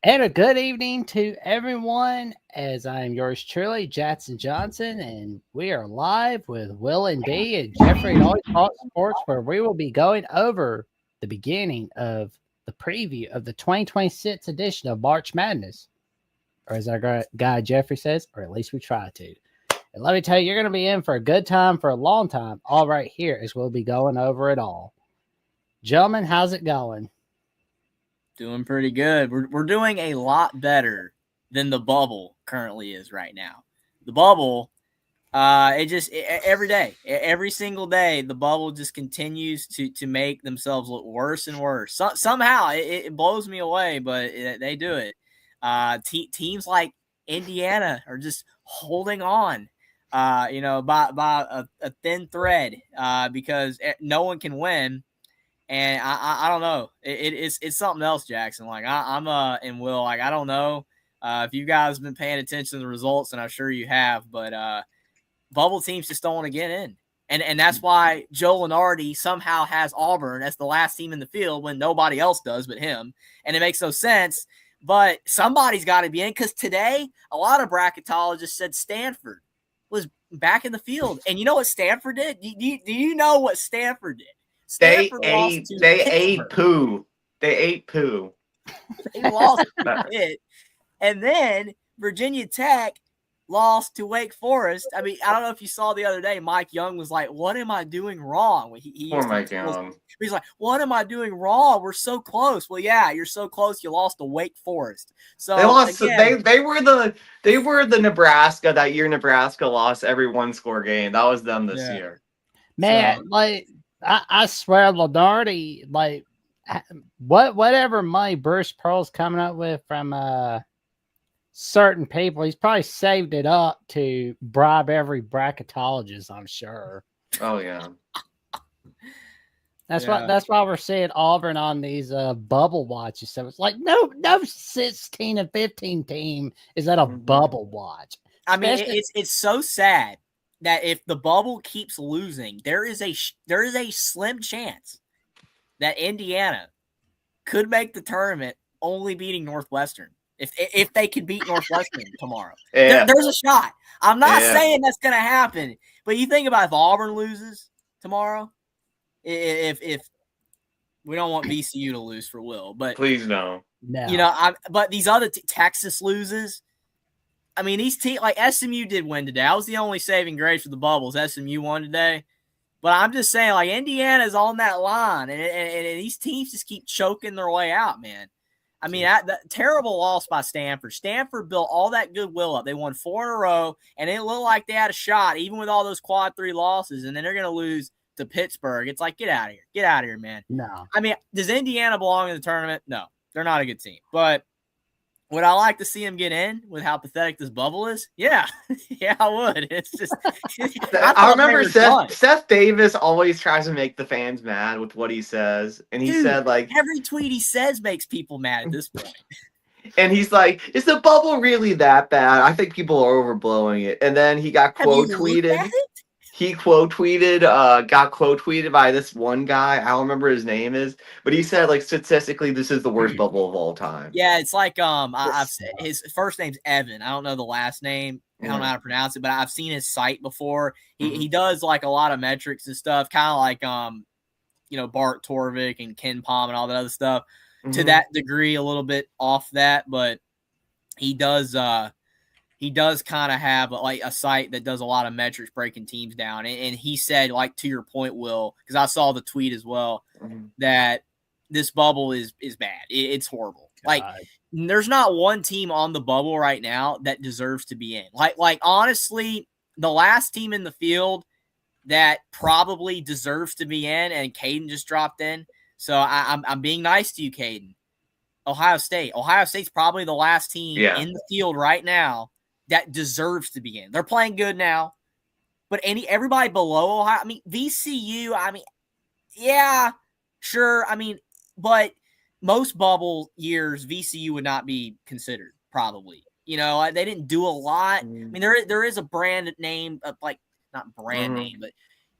And a good evening to everyone, as I am yours truly, Jackson Johnson, and we are live with Will and D and Jeffrey at Always Talk Sports, where we will be going over the beginning of the preview of the 2026 edition of March Madness, or as our guy Jeffrey says, or at least we try to. And let me tell you, you're going to be in for a good time for a long time, all right here, as we'll be going over it all. Gentlemen, how's it going? Doing pretty good. We're doing a lot better than the bubble currently is right now. The bubble, every day, every single day, the bubble just continues to make themselves look worse and worse. Somehow it blows me away, but they do it. Teams like Indiana are just holding on, by a thin thread, because no one can win. And I don't know. It's something else, Jackson. Like I'm and Will, like I don't know if you guys have been paying attention to the results, and I'm sure you have, but bubble teams just don't want to get in. And that's why Joe Lunardi somehow has Auburn as the last team in the field when nobody else does but him. And it makes no sense. But somebody's got to be in, because today a lot of bracketologists said Stanford was back in the field. And you know what Stanford did? Do you know what Stanford did? Stanford lost to ate poo. They ate poo. They lost to Pitt. And then Virginia Tech lost to Wake Forest. I mean, I don't know if you saw the other day, Mike Young was like, what am I doing wrong? Poor Mike Young. He's like, what am I doing wrong? We're so close. Well, yeah, you're so close. You lost to Wake Forest. So they lost. Again, they were the Nebraska that year. Nebraska lost every one-score game. That was them this year. Man, I swear, Lunardi, whatever money Bruce Pearl's coming up with from certain people, he's probably saved it up to bribe every bracketologist, I'm sure. Oh yeah. That's why we're seeing Auburn on these bubble watches. So it's like no 16 and 15 team is at a bubble watch. I mean, it's so sad that if the bubble keeps losing, there is a slim chance that Indiana could make the tournament, only beating Northwestern. If they can beat Northwestern tomorrow, there's a shot. I'm not saying that's going to happen, but you think about if Auburn loses tomorrow, if we don't want VCU to lose for Will, but please no. But these other Texas loses. I mean, these teams, like SMU did win today. I was the only saving grace for the bubbles. SMU won today. But I'm just saying, like, Indiana's on that line, and these teams just keep choking their way out, man. I mean, the terrible loss by Stanford. Stanford built all that goodwill up. They won 4 in a row, and it looked like they had a shot, even with all those quad 3 losses, and then they're going to lose to Pittsburgh. It's like, get out of here. Get out of here, man. No. I mean, does Indiana belong in the tournament? No. They're not a good team. But would I like to see him get in with how pathetic this bubble is? Yeah. Yeah, I would. It's just I remember Seth Davis always tries to make the fans mad with what he says. And he said, like, every tweet he says makes people mad at this point. And he's like, is the bubble really that bad? I think people are overblowing it. And then he got quote tweeted. He got quote tweeted by this one guy. I don't remember his name is, but he said, like, statistically, this is the worst bubble of all time. Yeah, it's like I've said his first name's Evan. I don't know the last name. I don't know how to pronounce it, but I've seen his site before. He does like a lot of metrics and stuff, kind of like Bart Torvik and Ken Palm and all that other stuff. To that degree, a little bit off that, but he does kind of have like a site that does a lot of metrics, breaking teams down. And he said, like, to your point, Will, because I saw the tweet as well, that this bubble is bad. It's horrible. God. Like, there's not one team on the bubble right now that deserves to be in. Like honestly, the last team in the field that probably deserves to be in, and Caden just dropped in. So I'm being nice to you, Caden. Ohio State. Ohio State's probably the last team in the field right now that deserves to be in. They're playing good now, but everybody below Ohio, I mean, VCU, I mean, yeah, sure. I mean, but most bubble years, VCU would not be considered, probably. They didn't do a lot. I mean, there is a brand name, like, not brand name, but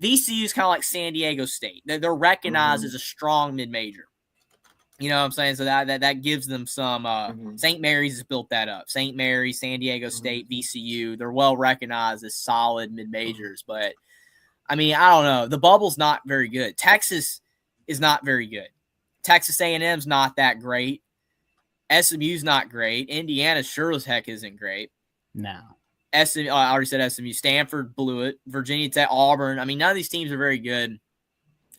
VCU is kind of like San Diego State. They're recognized as a strong mid-major. You know what I'm saying? So that gives them some. Mhm. St. Mary's has built that up. St. Mary's, San Diego State, VCU. They're well recognized as solid mid majors, but I mean, I don't know. The bubble's not very good. Texas is not very good. Texas A&M's not that great. SMU's not great. Indiana sure as heck isn't great. No. I already said SMU. Stanford blew it. Virginia Tech, Auburn. I mean, none of these teams are very good.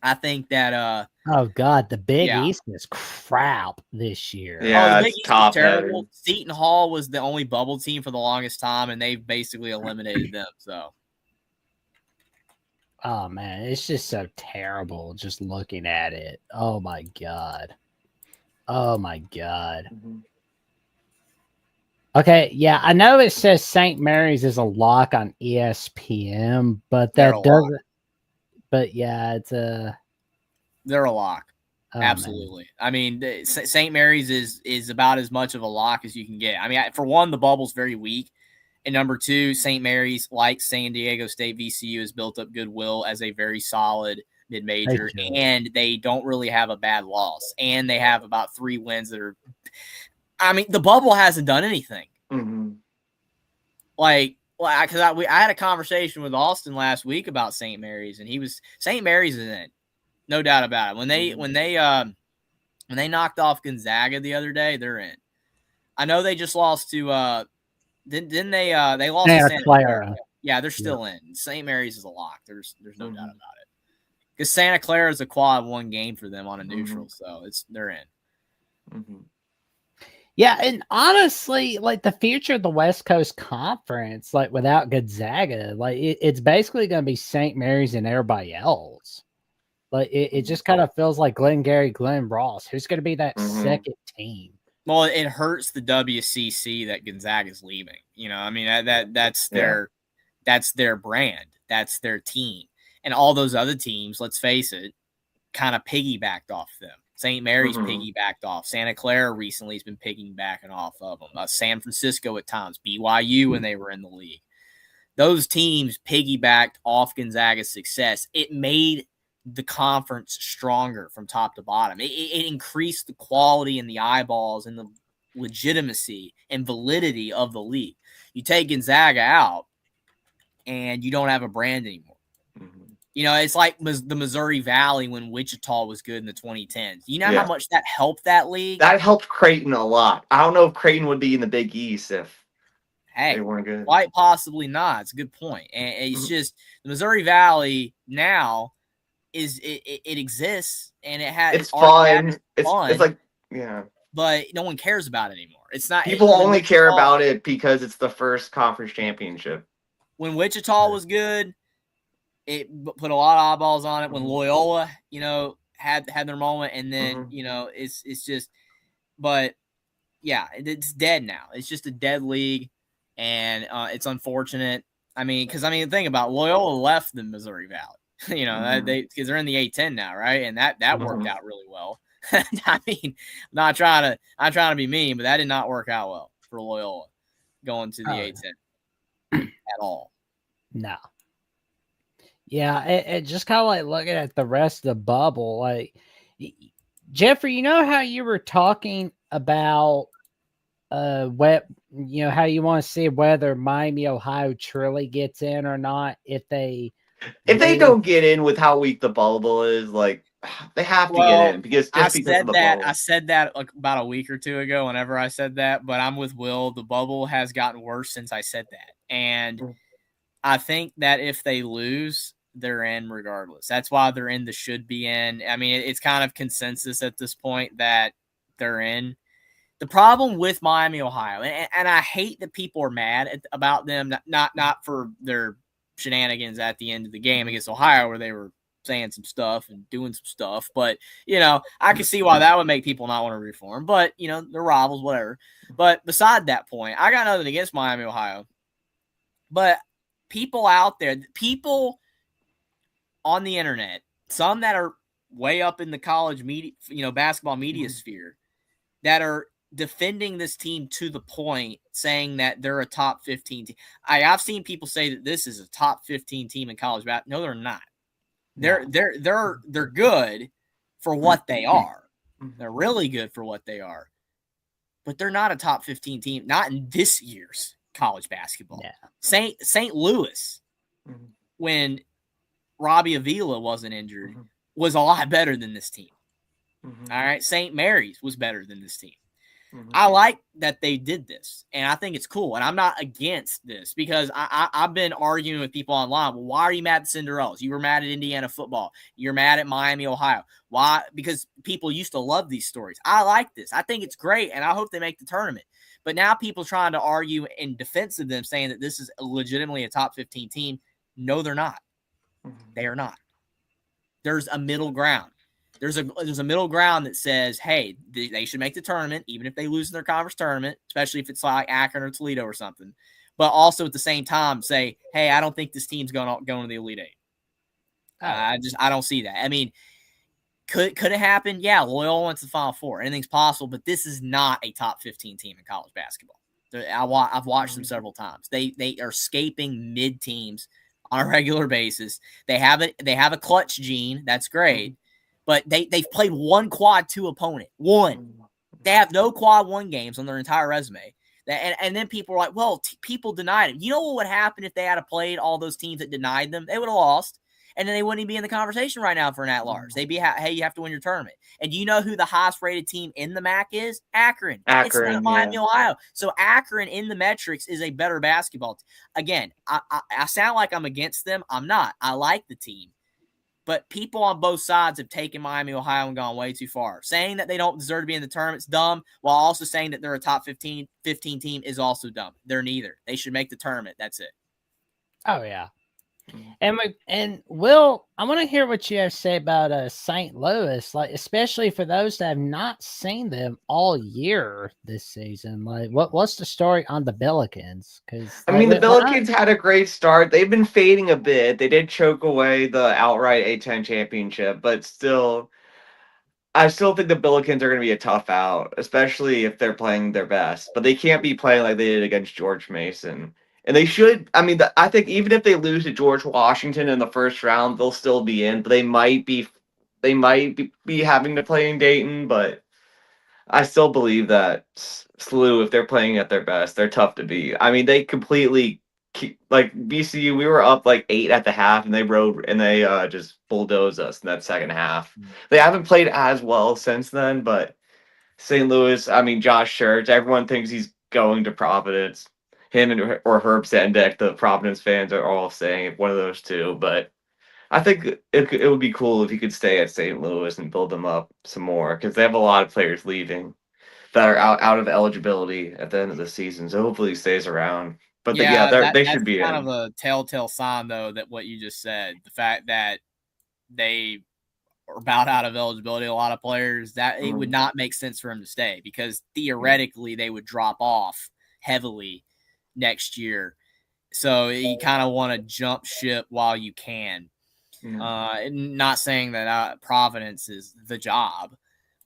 I think that Oh God, the Big Yeah. East is crap this year. Yeah, the Big it's East is top terrible. heavy. Seton Hall was the only bubble team for the longest time, and they've basically eliminated them. So Oh man, it's just so terrible just looking at it. Oh my God. Oh my God. Mhm. Okay, yeah, I know it says St. Mary's is a lock on ESPN, but They're a that lock. doesn't. But yeah, it's a. they're a lock. Oh, man. Absolutely. I mean, St. Mary's is about as much of a lock as you can get. I mean, for one, the bubble's very weak. And number two, St. Mary's, like San Diego State, VCU, has built up goodwill as a very solid mid-major, They do. and they don't really have a bad loss. And they have about 3 wins that are – I mean, the bubble hasn't done anything. Mhm. Because I had a conversation with Austin last week about St. Mary's, and St. Mary's is in, no doubt about it. When they knocked off Gonzaga the other day, they're in. I know they just lost to didn't they lost to Santa Clara. Yeah, they're still in. St. Mary's is a lock. There's no doubt about it. Because Santa Clara is a quad 1 game for them on a neutral, so they're in. Mhm. Yeah, and honestly, like the future of the West Coast Conference, like without Gonzaga, like it's basically going to be St. Mary's and everybody else. Like it just kind of feels like Glengarry, Glen Ross. Who's going to be that second team? Well, it hurts the WCC that Gonzaga's leaving. You know, I mean that's their brand, that's their team, and all those other teams, let's face it, kind of piggybacked off them. St. Mary's piggybacked off. Santa Clara recently has been piggybacking off of them. San Francisco at times, BYU when they were in the league. Those teams piggybacked off Gonzaga's success. It made the conference stronger from top to bottom. It increased the quality and the eyeballs and the legitimacy and validity of the league. You take Gonzaga out, and you don't have a brand anymore. You know, it's like the Missouri Valley when Wichita was good in the 2010s. You know how much that helped that league? That helped Creighton a lot. I don't know if Creighton would be in the Big East if they weren't good. Quite possibly not. It's a good point. And it's just the Missouri Valley now it exists and it has it's fun. It's like but no one cares about it anymore. It's not people only care about it because it's the first conference championship. When Wichita was good, it put a lot of eyeballs on it. When Loyola, you know, had their moment, and then you know, it's just, but yeah, it's dead now. It's just a dead league, and it's unfortunate. I mean, because think about it, Loyola left the Missouri Valley, you know, because they're in the A10 now, right? And that worked out really well. I mean, I'm not trying to be mean, but that did not work out well for Loyola going to the A10 at all. No. Yeah, it just kind of like looking at the rest of the bubble. Like, Jeffrey, you know how you were talking about how you want to see whether Miami, Ohio truly gets in or not if they don't get in with how weak the bubble is, like they have to get in because I said that like about a week or two ago whenever I said that, but I'm with Will. The bubble has gotten worse since I said that. And I think that if they lose, they're in regardless. That's why they're in the should be in. I mean, it's kind of consensus at this point that they're in. The problem with Miami, Ohio, and I hate that people are mad about them, not for their shenanigans at the end of the game against Ohio where they were saying some stuff and doing some stuff. But, you know, I can see why that would make people not want to root for them. But, you know, they're rivals, whatever. But beside that point, I got nothing against Miami, Ohio. But people out there, people on the internet, some that are way up in the college media, you know, basketball media sphere, that are defending this team to the point saying that they're a top 15 team. I've seen people say that this is a top 15 team in college basketball. No, they're not. They're good for what they are. They're really good for what they are. But they're not a top 15 team, not in this year's college basketball. Yeah. St. Louis, when Robbie Avila wasn't injured, was a lot better than this team. All right. St. Mary's was better than this team. I like that they did this, and I think it's cool. And I'm not against this because I've been arguing with people online. Well, why are you mad at Cinderellas? You were mad at Indiana football. You're mad at Miami, Ohio. Why? Because people used to love these stories. I like this. I think it's great, and I hope they make the tournament. But now people trying to argue in defense of them, saying that this is legitimately a top 15 team. No, they're not. They are not. There's a middle ground. There's a middle ground that says, hey, they should make the tournament, even if they lose in their conference tournament, especially if it's like Akron or Toledo or something. But also at the same time say, hey, I don't think this team's going to the Elite Eight. I don't see that. I mean, could it happen? Yeah, Loyola went to the Final Four. Anything's possible, but this is not a top 15 team in college basketball. I've watched them several times. They are escaping mid teams on a regular basis. They have a clutch gene. That's great. But they've played one quad 2 opponent. One. They have no quad 1 games on their entire resume. And then people are like, well, people denied them. You know what would happen if they had played all those teams that denied them? They would have lost. And then they wouldn't even be in the conversation right now for an at-large. They'd be, hey, you have to win your tournament. And do you know who the highest-rated team in the MAC is? Akron. It's not Miami, Ohio. So Akron in the metrics is a better basketball team. Again, I sound like I'm against them. I'm not. I like the team. But people on both sides have taken Miami, Ohio, and gone way too far. Saying that they don't deserve to be in the tournament is dumb, while also saying that they're a top 15 team is also dumb. They're neither. They should make the tournament. That's it. Oh, yeah. And Will, I want to hear what you have to say about St. Louis, like especially for those that have not seen them all year this season. Like, what's the story on the Billikens? Because I mean, the Billikens had a great start. They've been fading a bit. They did choke away the outright A10 championship, but still, I still think the Billikens are going to be a tough out, especially if they're playing their best. But they can't be playing like they did against George Mason. And they should. I mean, I think even if they lose to George Washington in the first round, they'll still be in. But they might be having to play in Dayton. But I still believe that SLU, if they're playing at their best, they're tough to beat. I mean, they completely like VCU. We were up like 8 at the half, and they just bulldozed us in that second half. They haven't played as well since then. But St. Louis, I mean, Josh Church, everyone thinks he's going to Providence. Him or Herb Sendek, the Providence fans are all saying one of those two. But I think it would be cool if he could stay at St. Louis and build them up some more because they have a lot of players leaving that are out of eligibility at the end of the season. So hopefully he stays around. But they should be kind of a telltale sign, though, that what you just said, the fact that they are about out of eligibility, a lot of players, that it would not make sense for him to stay because theoretically they would drop off heavily next year. So you kind of want to jump ship while you can. Not saying that Providence is the job.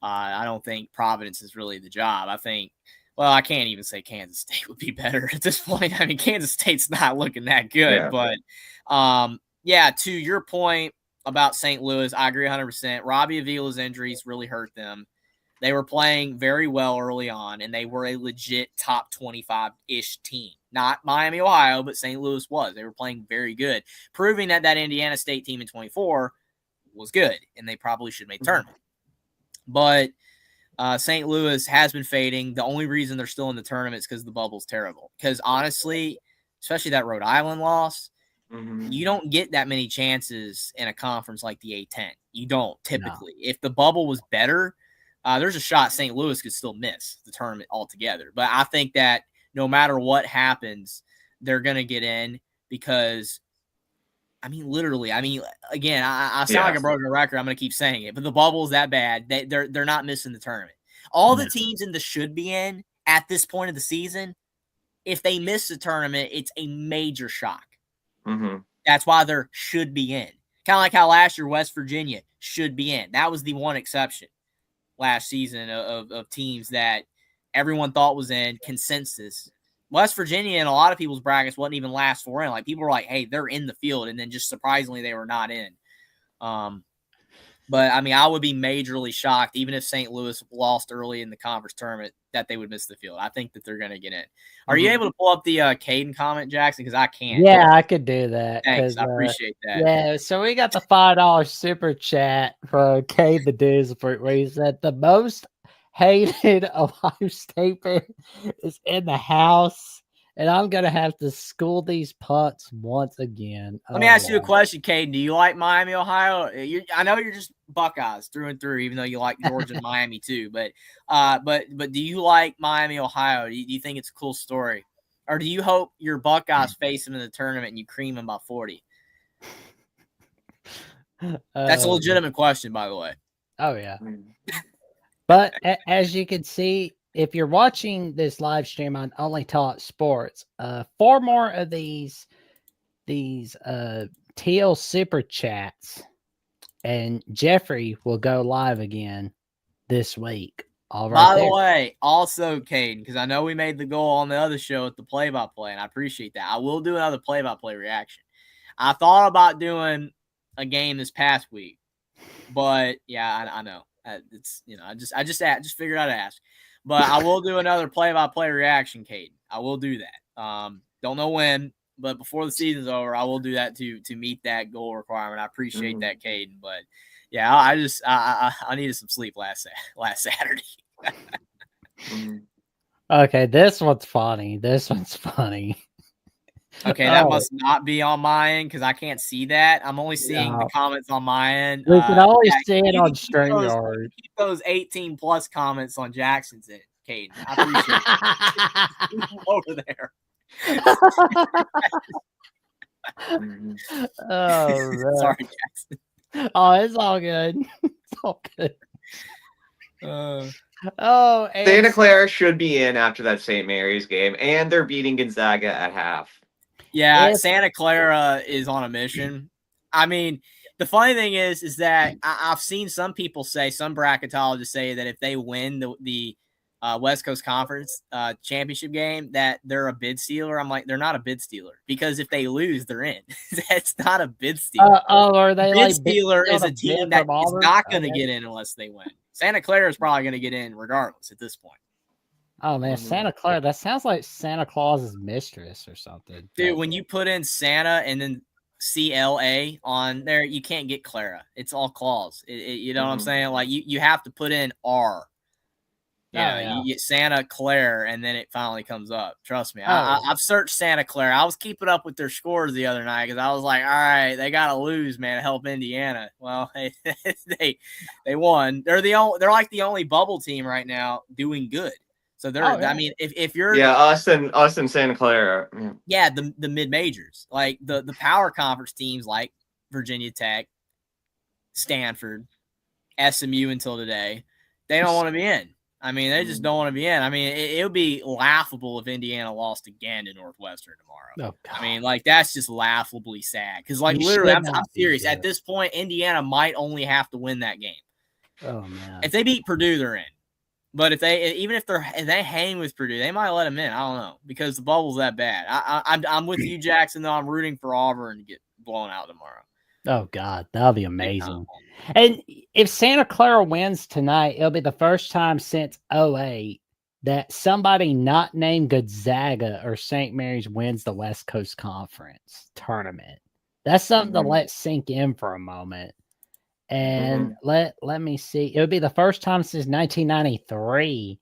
I don't think Providence is really the job. I think, well, I can't even say Kansas State would be better at this point. I mean, Kansas State's not looking that good. But, to your point about St. Louis, I agree 100%. Robbie Avila's injuries really hurt them. They were playing very well early on, and they were a legit top 25-ish team. Not Miami, Ohio, but St. Louis was. They were playing very good, proving that Indiana State team in 24 was good, and they probably should make the tournament. But St. Louis has been fading. The only reason they're still in the tournament is because the bubble's terrible. Because honestly, especially that Rhode Island loss, you don't get that many chances in a conference like the A10. You don't typically. No. If the bubble was better, there's a shot St. Louis could still miss the tournament altogether. But I think that no matter what happens, they're going to get in because, I mean, literally, again, I sound like a broken record. I'm going to keep saying it, but the bubble is that bad. They're not missing the tournament. All the teams in the should be in at this point of the season, if they miss the tournament, it's a major shock. That's why they should be in. Kind of like how last year West Virginia should be in. That was the one exception last season of teams that everyone thought was in consensus. West Virginia in a lot of people's brackets wasn't even last four in. Like people were like, hey, they're in the field. And then just surprisingly, they were not in. But I mean, I would be majorly shocked, even if St. Louis lost early in the conference tournament, that they would miss the field. I think that they're going to get in. Are you able to pull up the Caden comment, Jackson? Because I can't. Yeah, I could do that. Thanks, I appreciate that. Yeah, so we got the $5 super chat for Cade the Dudes where he said the most hated Ohio State fan is in the house. And I'm going to have to school these punts once again. Let me ask you a question, Caden. Do you like Miami, Ohio? I know you're just Buckeyes through and through, even though you like Georgia and Miami too. But do you like Miami, Ohio? Do you think it's a cool story? Or do you hope your Buckeyes face them in the tournament and you cream them by 40? That's a legitimate question, by the way. Oh, yeah. But as you can see, if you're watching this live stream on Only Talk Sports, 4 more of these TL super chats, and Jeffrey will go live again this week. All right. By the way, also, Caden, because I know we made the goal on the other show at the play-by-play, and I appreciate that. I will do another play-by-play reaction. I thought about doing a game this past week, but yeah, I know it's I just figured I'd ask. But I will do another play-by-play reaction, Caden. I will do that. Don't know when, but before the season's over, I will do that to meet that goal requirement. I appreciate that, Caden. But yeah, I needed some sleep last Saturday. Okay, this one's funny. Okay, that must not be on my end because I can't see that. I'm only seeing the comments on my end. We can only see it on StreamYard. Keep those 18 plus comments on Jackson's it, Caden. I appreciate it. Over there. Oh, sorry, Jackson. Oh, it's all good. It's all good. Santa Clara should be in after that St. Mary's game, and they're beating Gonzaga at half. Yeah, Santa Clara is on a mission. I mean, the funny thing is that I've seen some people say, some bracketologists say that if they win the West Coast Conference championship game, that they're a bid stealer. I'm like, they're not a bid stealer because if they lose, they're in. That's not a bid stealer. Are they bid stealer is a team that is not going to get in unless they win. Santa Clara is probably going to get in regardless at this point. Oh man, Santa Clara. That sounds like Santa Claus's mistress or something. Dude, when you put in Santa and then CLA on there, you can't get Clara. It's all Claus. You know what I'm saying? Like you have to put in R. Yeah, you get Santa Clara, and then it finally comes up. Trust me, I've searched Santa Clara. I was keeping up with their scores the other night because I was like, all right, they got to lose, man, to help Indiana. Well, they won. They're like the only bubble team right now doing good. So they're. I mean, if you're us and Santa Clara. Yeah, the mid majors, like the power conference teams like Virginia Tech, Stanford, SMU until today, they don't want to be in. I mean, they just don't want to be in. I mean, it would be laughable if Indiana lost again to Northwestern tomorrow. I mean, like, that's just laughably sad. Because, like, literally, I'm serious. At this point, Indiana might only have to win that game. Oh, man. If they beat Purdue, they're in. But if they hang with Purdue, they might let them in. I don't know. Because the bubble's that bad. I'm with you, Jackson, though. I'm rooting for Auburn to get blown out tomorrow. Oh, God. That'll be amazing. And if Santa Clara wins tonight, it'll be the first time since 2008 that somebody not named Gonzaga or St. Mary's wins the West Coast Conference tournament. That's something to let sink in for a moment. And let me see. It would be the first time since 1993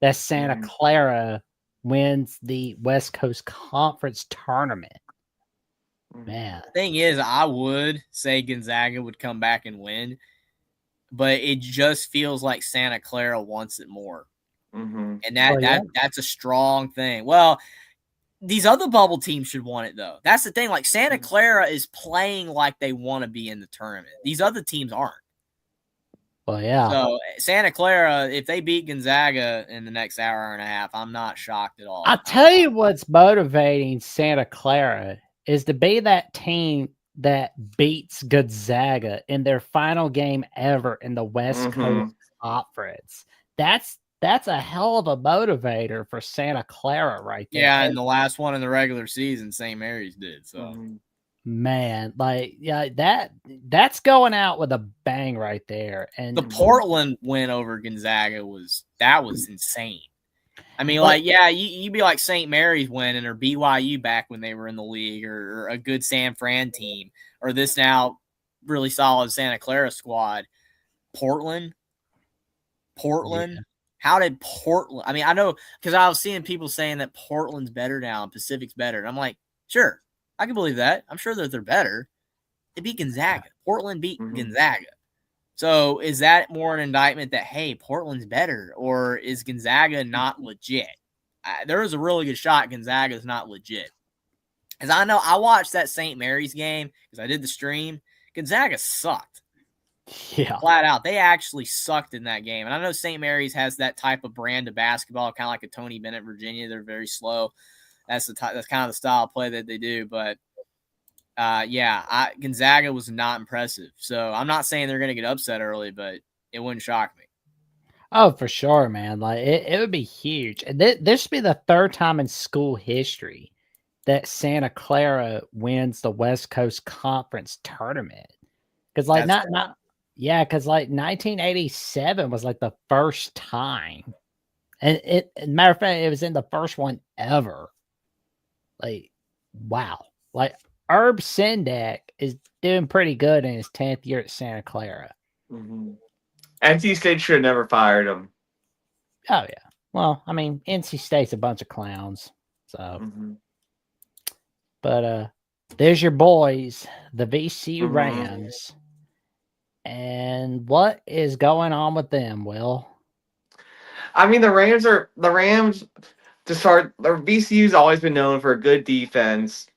that Santa Clara wins the West Coast Conference tournament. Man, the thing is, I would say Gonzaga would come back and win, but it just feels like Santa Clara wants it more, and that's a strong thing. Well, these other bubble teams should want it though. That's the thing. Like Santa Clara is playing like they want to be in the tournament. These other teams aren't. Well, yeah. So Santa Clara, if they beat Gonzaga in the next hour and a half, I'm not shocked at all. I'll tell you what's motivating Santa Clara is to be that team that beats Gonzaga in their final game ever in the West Coast Conference. That's a hell of a motivator for Santa Clara right there. Yeah, and the last one in the regular season, St. Mary's did. So Man, like that's going out with a bang right there. And The Portland win over Gonzaga was insane. I mean, Like- you'd be like St. Mary's winning or BYU back when they were in the league, or a good San Fran team, or this now really solid Santa Clara squad. Portland. Yeah. How did Portland? I mean, I know because I was seeing people saying that Portland's better now and Pacific's better. And I'm like, sure, I can believe that. I'm sure that they're better. They beat Gonzaga. Portland beat Gonzaga. So is that more an indictment that, hey, Portland's better, or is Gonzaga not legit? There is a really good shot Gonzaga is not legit. Because I know I watched that St. Mary's game because I did the stream. Gonzaga sucked. Yeah. Flat out. They actually sucked in that game. And I know St. Mary's has that type of brand of basketball, kind of like a Tony Bennett, Virginia. They're very slow. That's kind of the style of play that they do. But Gonzaga was not impressive. So I'm not saying they're going to get upset early, but it wouldn't shock me. Oh, for sure, man. Like it would be huge. This would be the third time in school history that Santa Clara wins the West Coast Conference tournament. Because like because like 1987 was like the first time, and matter of fact, it was in the first one ever. Like, wow. Like Herb Sendek is doing pretty good in his 10th year at Santa Clara. NC State should have never fired him. Oh yeah. Well, I mean, NC State's a bunch of clowns. So, but there's your boys, the VCU Rams. And what is going on with them, Will? I mean, the Rams to start. VCU's always been known for a good defense,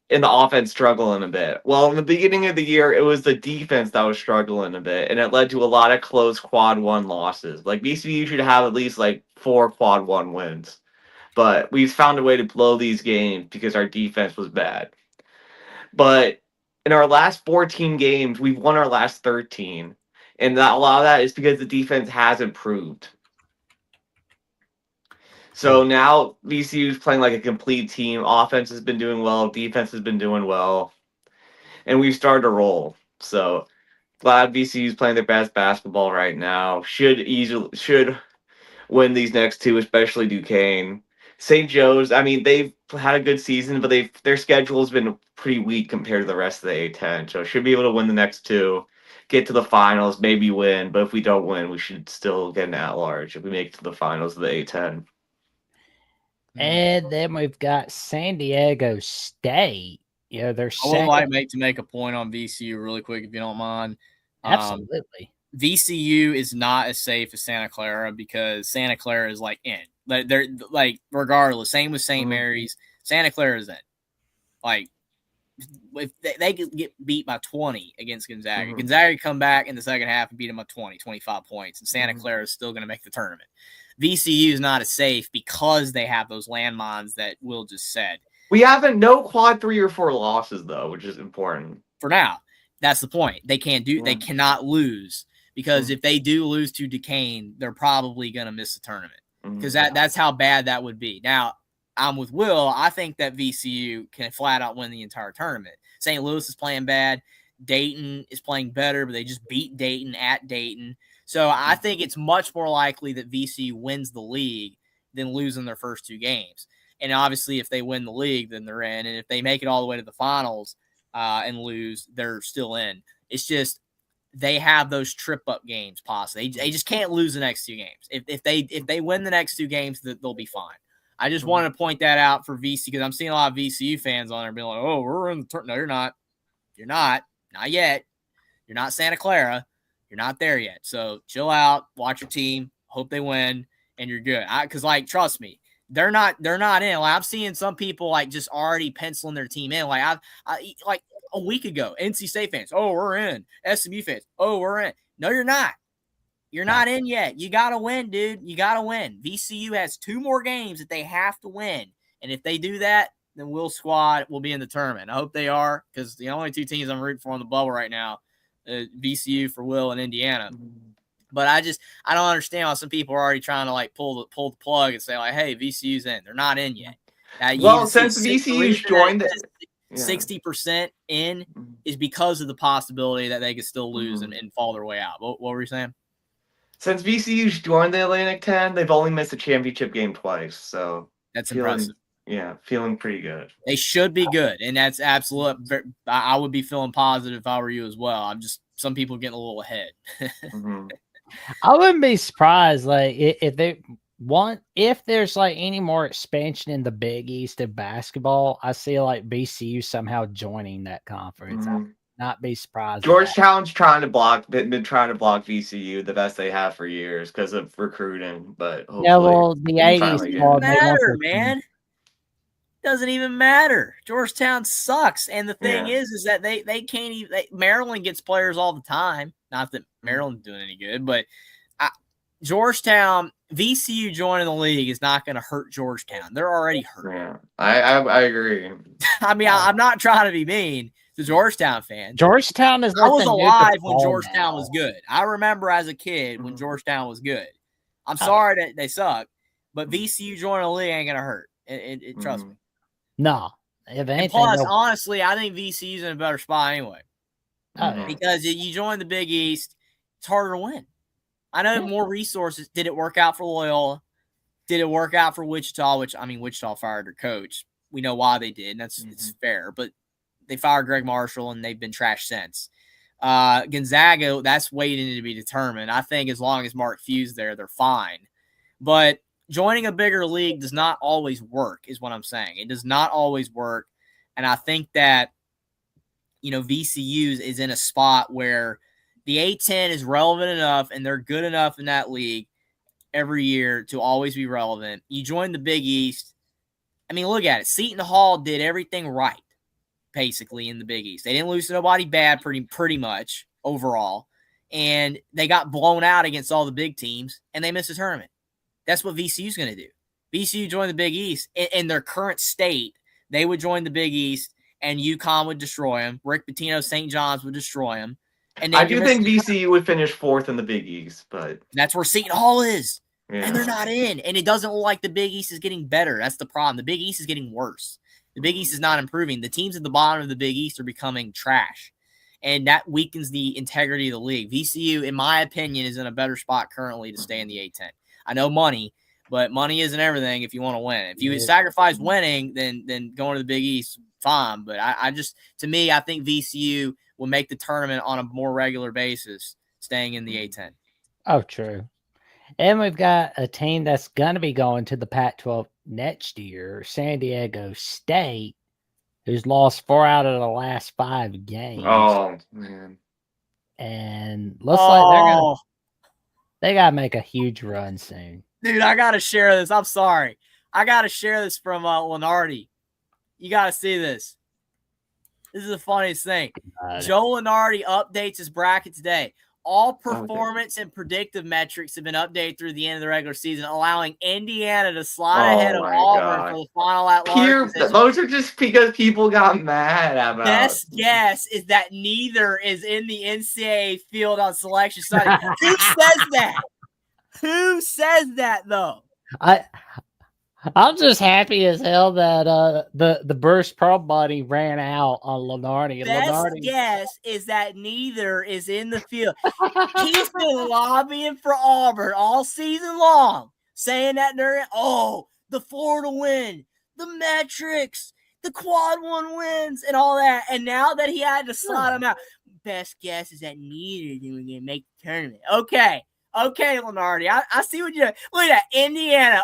and the offense struggling a bit. Well, in the beginning of the year, it was the defense that was struggling a bit, and it led to a lot of close quad one losses. Like VCU should have at least like 4 quad one wins, but we've found a way to blow these games because our defense was bad. But in our last 14 games, we've won our last 13, and a lot of that is because the defense has improved. So now VCU is playing like a complete team. Offense has been doing well. Defense has been doing well. And we've started to roll. So glad VCU is playing their best basketball right now. Should win these next two, especially Duquesne. St. Joe's, I mean, they've had a good season, but their schedule has been pretty weak compared to the rest of the A10. So should be able to win the next two, get to the finals, maybe win. But if we don't win, we should still get an at-large if we make it to the finals of the A10. And then we've got San Diego State. You know, they're I would like to make a point on VCU really quick, if you don't mind. Absolutely. VCU is not as safe as Santa Clara because Santa Clara is like in. They're like regardless. Same with St. Mary's. Santa Clara is in. Like if they could get beat by 20 against Gonzaga, Gonzaga come back in the second half and beat them by 20, 25 points, and Santa Clara is still going to make the tournament. VCU is not as safe because they have those landmines that Will just said. We haven't no quad 3 or 4 losses though, which is important for now. That's the point. They cannot lose because if they do lose to Duquesne, they're probably going to miss the tournament because that's how bad that would be. Now, I'm with Will. I think that VCU can flat out win the entire tournament. St. Louis is playing bad. Dayton is playing better, but they just beat Dayton at Dayton. So I think it's much more likely that VCU wins the league than losing their first 2 games. And obviously, if they win the league, then they're in. And if they make it all the way to the finals and lose, they're still in. It's just they have those trip-up games possibly. They just can't lose the next 2 games. If they win the next 2 games, they'll be fine. I just wanted to point that out for VCU because I'm seeing a lot of VCU fans on there being like, oh, we're in the tournament. No, you're not. You're not. Not yet. You're not Santa Clara. You're not there yet. So chill out, watch your team, hope they win, and you're good. Because, like, trust me, they're not in. Like, I'm seeing some people, like, just already penciling their team in. Like, like a week ago, NC State fans, oh, we're in. SMU fans, oh, we're in. No, you're not. You're not in yet. You got to win, dude. You got to win. VCU has 2 more games that they have to win. And if they do that, then Will's squad will be in the tournament. I hope they are because the only 2 teams I'm rooting for on the bubble right now, VCU for Will and Indiana. But I don't understand why some people are already trying to like pull the plug and say like, hey, VCU's in. They're not in yet. Well, since VCU's joined 60% in Mhm. is because of the possibility that they could still lose and fall their way out. What were you saying? Since VCU's joined the Atlantic 10, they've only missed a championship game twice. So That's feeling, impressive. yeah, feeling pretty good. They should be good, and that's absolute. I would be feeling positive if I were you as well. I'm just some people getting a little ahead. Mhm. I wouldn't be surprised, like if there's like any more expansion in the Big East of basketball. I see like VCU somehow joining that conference. I Mhm. would not be surprised. at that. Georgetown's been trying to block VCU the best they have for years because of recruiting, but hopefully Yeah, well, the they can 80s finally get squad, it. they want Matter, their man. Doesn't even matter. Georgetown sucks, and the thing Yeah. is that they can't even. Maryland gets players all the time. Not that Maryland's doing any good, but Georgetown, VCU joining the league is not going to hurt Georgetown. They're already hurt. Yeah, I agree. I mean, I'm not trying to be mean to Georgetown fans. Georgetown is. I like was the new alive when DePaul Georgetown now. was good. I remember as a kid when Georgetown was good. I'm sorry that they suck, but VCU joining the league ain't going to hurt. Trust me. No. If anything, And plus, honestly, I think VCU's in a better spot anyway. Mhm. Because you join the Big East, it's harder to win. I know more resources. Did it work out for Loyola? Did it work out for Wichita? Wichita fired their coach. We know why they did, and it's fair. But they fired Greg Marshall, and they've been trashed since. Gonzaga, that's waiting to be determined. I think as long as Mark Few's there, they're fine. But joining a bigger league does not always work, is what I'm saying. It does not always work. And I think that, VCU is in a spot where the A-10 is relevant enough and they're good enough in that league every year to always be relevant. You join the Big East. I mean, look at it. Seton Hall did everything right, basically, in the Big East. They didn't lose to nobody bad pretty much overall. And they got blown out against all the big teams, and they missed the tournament. That's what VCU's going to do. VCU joined the Big East. In their current state, they would join the Big East, and UConn would destroy them. Rick Pitino, St. John's would destroy them. And I do think VCU would finish 4th in the Big East, but that's where Seton Hall is. yeah. And they're not in. And it doesn't look like the Big East is getting better. That's the problem. The Big East is getting worse. The Big East is not improving. The teams at the bottom of the Big East are becoming trash. And that weakens the integrity of the league. VCU, in my opinion, is in a better spot currently to stay in the A-10. I know money, but money isn't everything if you want to win. If you sacrifice winning, then going to the Big East, fine. But to me, I think VCU will make the tournament on a more regular basis, staying in the A-10. Oh, true. And we've got a team that's going to be going to the Pac-12 next year, San Diego State, who's lost 4 out of the last 5 games. Oh, man. And looks like they got to make a huge run soon. Dude, I got to share this. I'm sorry. I got to share this from Lenardi. You got to see this. This is the funniest thing. Joe Lenardi updates his bracket today. All performance and predictive metrics have been updated through the end of the regular season, allowing Indiana to slide ahead of Auburn for the final at-large position. Those are just because people got mad about. Best guess is that neither is in the NCAA field on selection Sunday. Who says that? Who says that, though? I'm just happy as hell that the burst pro buddy ran out on Lenardi. Best guess is that neither is in the field. He's been lobbying for Auburn all season long, saying that they're the Florida win, the metrics, the quad 1 wins, and all that. And now that he had to slide him out, best guess is that neither is going to make the tournament. Okay, Lenardi, I see what you're doing. Look at that, Indiana.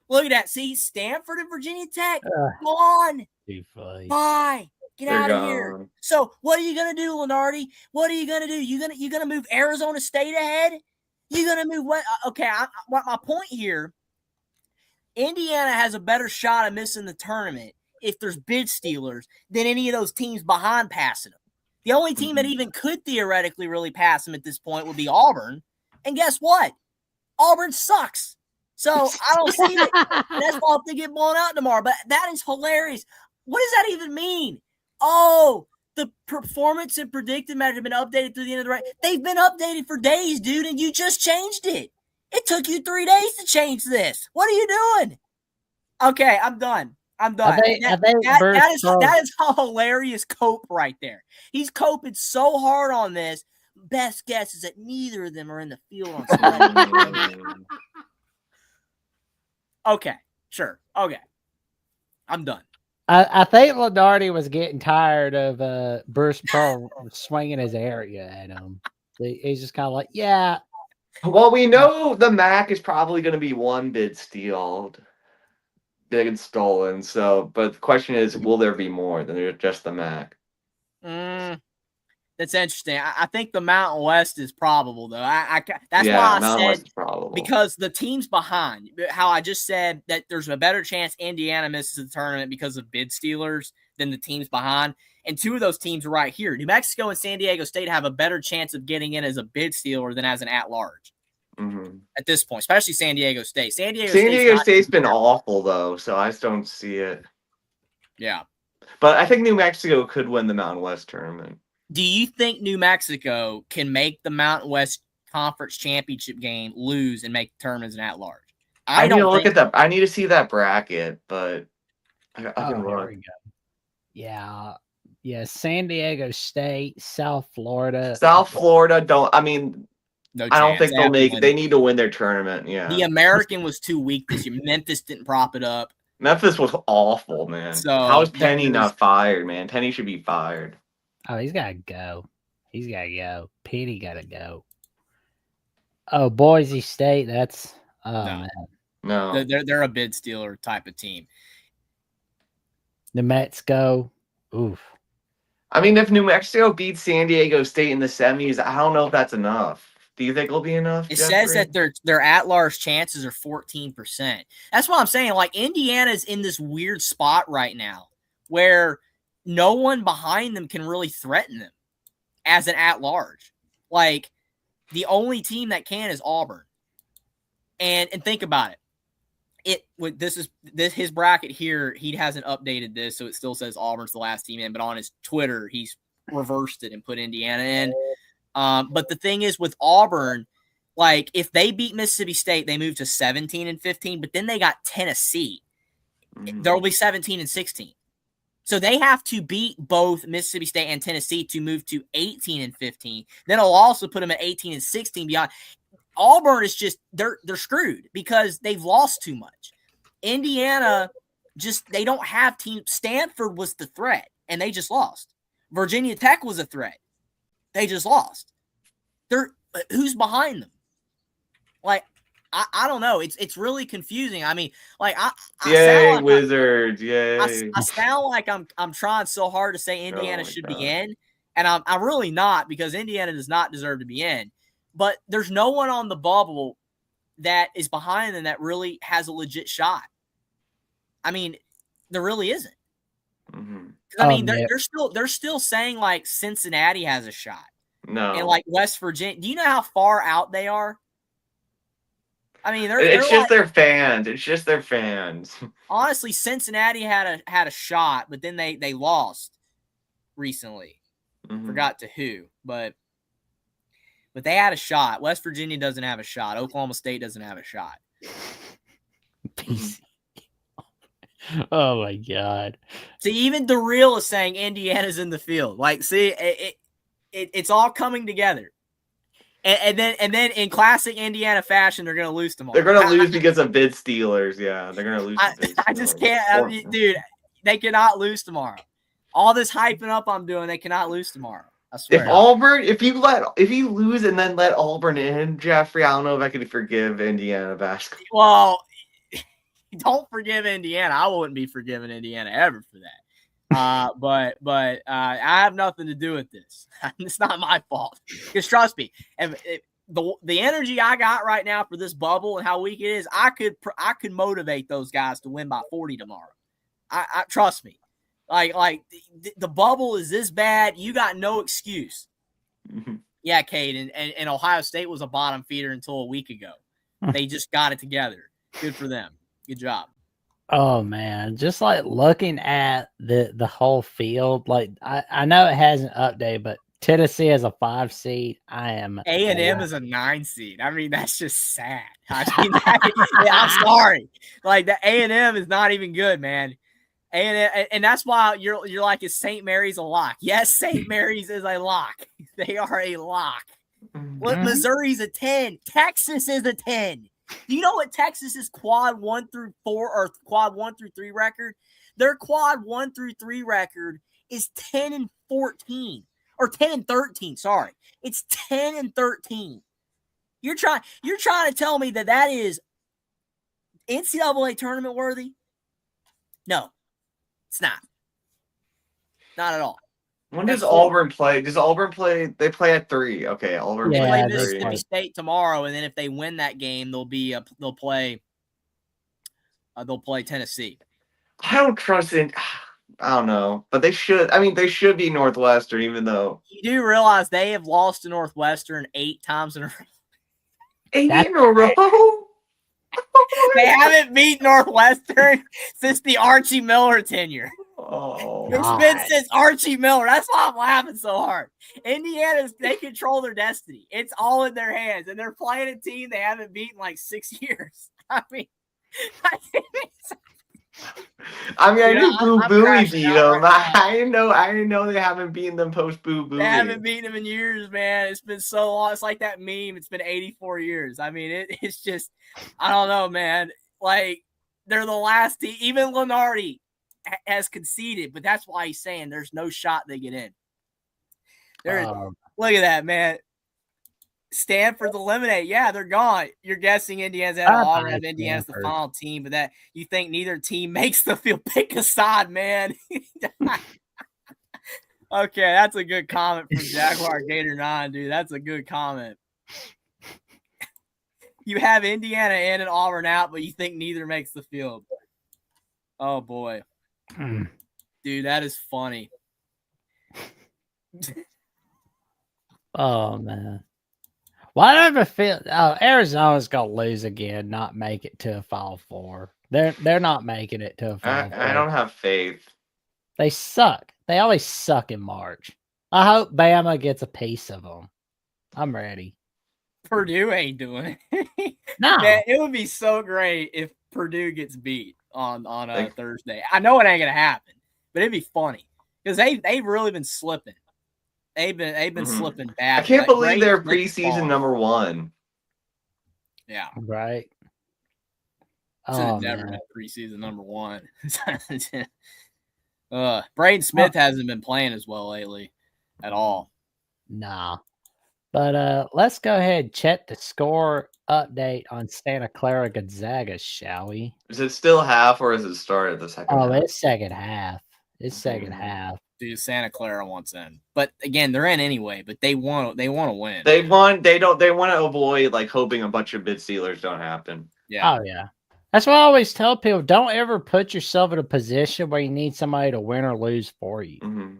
Look at that. See, Stanford and Virginia Tech. Gone. Bye. Get out of here. So what are you going to do, Lenardi? What are you going to do? You going to move Arizona State ahead? You going to move what? Okay, my point here, Indiana has a better shot of missing the tournament if there's bid stealers than any of those teams behind passing them. The only team that even could theoretically really pass them at this point would be Auburn. And guess what? Auburn sucks. So I don't see it. That's why they get blown out tomorrow. But that is hilarious. What does that even mean? The performance and predictive measure have been updated through the end of the race. They've been updated for days, dude, and you just changed it. It took you 3 days to change this. What are you doing? Okay, I'm done. I'm done. That is a hilarious cope right there. He's coping so hard on this. Best guess is that neither of them are in the field on Sunday. Okay, sure. Okay. I'm done. I think Lenardi was getting tired of Bruce Pearl swinging his area at him. He's just kind of like, yeah. Well, we know the Mac is probably going to be one bid stealed, big and stolen. So, but the question is, will there be more than just the Mac? That's interesting. I think the Mountain West is probable, though. That's why I Mountain said West is probable. because the teams behind. How I just said that there's a better chance Indiana misses the tournament because of bid stealers than the teams behind. And two of those teams are right here. New Mexico and San Diego State have a better chance of getting in as a bid stealer than as an at-large at this point, especially San Diego State. San Diego State's been awful, though, so I just don't see it. Yeah. But I think New Mexico could win the Mountain West tournament. Do you think New Mexico can make the Mountain West Conference Championship game, lose, and make the tournament as an at-large? I need to look at that. I need to see that bracket, but I can here look. we go. Yeah. Yeah, San Diego State, South Florida. South Florida don't I don't think they'll make it. They need to win their tournament, yeah. The American was too weak this year. Memphis didn't prop it up. Memphis was awful, man. So how is Penny not fired, man? Penny should be fired. Oh, he's got to go. He's got to go. Penny got to go. Oh, Boise State, that's man. No. They're a bid stealer type of team. New Mexico, oof. I mean, if New Mexico beats San Diego State in the semis, I don't know if that's enough. Do you think it'll be enough? It says that their at-large chances are 14%. That's what I'm saying. Like, Indiana's in this weird spot right now where no one behind them can really threaten them as an at-large. Like, the only team that can is Auburn. And think about it. His bracket here, he hasn't updated this, so it still says Auburn's the last team in, but on his Twitter, he's reversed it and put Indiana in. But the thing is with Auburn, like, if they beat Mississippi State, they move to 17-15, but then they got Tennessee. There will be 17-16. So they have to beat both Mississippi State and Tennessee to move to 18-15. Then it'll also put them at 18-16 beyond. Auburn is just they're screwed because they've lost too much. Indiana they don't have teams. Stanford was the threat and they just lost. Virginia Tech was a threat. They just lost. Who's behind them? Like, I don't know. It's really confusing. I mean, like yay, Wizards! Yay! I sound like I'm trying so hard to say Indiana should be in, and I'm really not, because Indiana does not deserve to be in. But there's no one on the bubble that is behind them that really has a legit shot. I mean, there really isn't. I mean, they're still saying like Cincinnati has a shot. No. And like West Virginia. Do you know how far out they are? I mean, it's just their fans. It's just their fans. Honestly, Cincinnati had a shot, but then they lost recently. Forgot to who, but they had a shot. West Virginia doesn't have a shot. Oklahoma State doesn't have a shot. Oh my God! See, even DeReal is saying Indiana's in the field. Like, see, it's all coming together. And then in classic Indiana fashion, they're going to lose tomorrow. They're going to lose because of bid stealers. Yeah, they're going to lose. I just can't, dude. They cannot lose tomorrow. All this hyping up I'm doing, they cannot lose tomorrow. I swear. If Auburn, if you lose and then let Auburn in, Jeffrey, I don't know if I can forgive Indiana basketball. Well, don't forgive Indiana. I wouldn't be forgiving Indiana ever for that. But I have nothing to do with this. It's not my fault. Because trust me, the energy I got right now for this bubble and how weak it is, I could motivate those guys to win by 40 tomorrow. I trust me. Like the bubble is this bad. You got no excuse. Yeah, Cade, and Ohio State was a bottom feeder until a week ago. They just got it together. Good for them. Good job. Oh man, just like looking at the whole field, like I know it hasn't updated, but Tennessee is a 5 seed. A&M is a 9 seed. I mean, that's just sad. I mean, I'm sorry. Like, the A&M is not even good, man. And that's why you're like, is St. Mary's a lock? Yes, St. Mary's is a lock. They are a lock. What Missouri's a 10. Texas is a 10. Do you know what Texas's quad 1 through 4 or quad 1 through 3 record? Their quad 1 through 3 record is 10-14 or 10-13. Sorry, it's 10-13. You're trying to tell me that is NCAA tournament worthy? No, it's not. Not at all. When does Auburn play? Does Auburn play? They play at 3. Okay, Auburn play at 3. Mississippi State tomorrow, and then if they win that game, they'll play Tennessee. I don't trust it. I don't know, but they should. I mean, they should be Northwestern, even though you do realize they have lost to Northwestern 8 times in a row. 8 in a row. They haven't beat Northwestern since the Archie Miller tenure. Oh, it's been since Archie Miller. That's why I'm laughing so hard. They control their destiny. It's all in their hands, and they're playing a team they haven't beaten like 6 years. I mean, I knew Boo Booey beat them. I didn't know they haven't beaten them post Boo Booey. They haven't beaten them in years, man. It's been so long. It's like that meme. It's been 84 years. I mean, it's just, I don't know, man. Like, they're the last team. Even Lenardi has conceded, but that's why he's saying there's no shot they get in. Look at that, man. Stanford's eliminated. Yeah, they're gone. You're guessing Indiana's at Auburn. Indiana's the final team, but that you think neither team makes the field. Pick a side, man. Okay, that's a good comment from Jaguar Gator 9, dude. That's a good comment. You have Indiana in and Auburn out, but you think neither makes the field. Oh boy. Dude, that is funny. Oh man. Whatever feel Arizona's gonna lose again, not make it to a Final Four. They're not making it to a Final Four. I don't have faith. They suck. They always suck in March. I hope Bama gets a piece of them. I'm ready. Purdue ain't doing it. No. Man, it would be so great if Purdue gets beat on a Thursday. I know it ain't gonna happen, but it'd be funny because they've really been slipping. They've been slipping bad. I can't believe they're preseason number 1. Yeah. Right. Never been preseason number 1. Braden Smith hasn't been playing as well lately at all. Nah. But let's go ahead and check the score update on Santa Clara Gonzaga, shall we? Is it still half or is it started the second half? Oh, it's second half. It's second half. Dude, Santa Clara wants in, but again, they're in anyway. But they want to win. They want to avoid like hoping a bunch of bid stealers don't happen. Yeah. Oh yeah. That's why I always tell people: don't ever put yourself in a position where you need somebody to win or lose for you. Mm-hmm.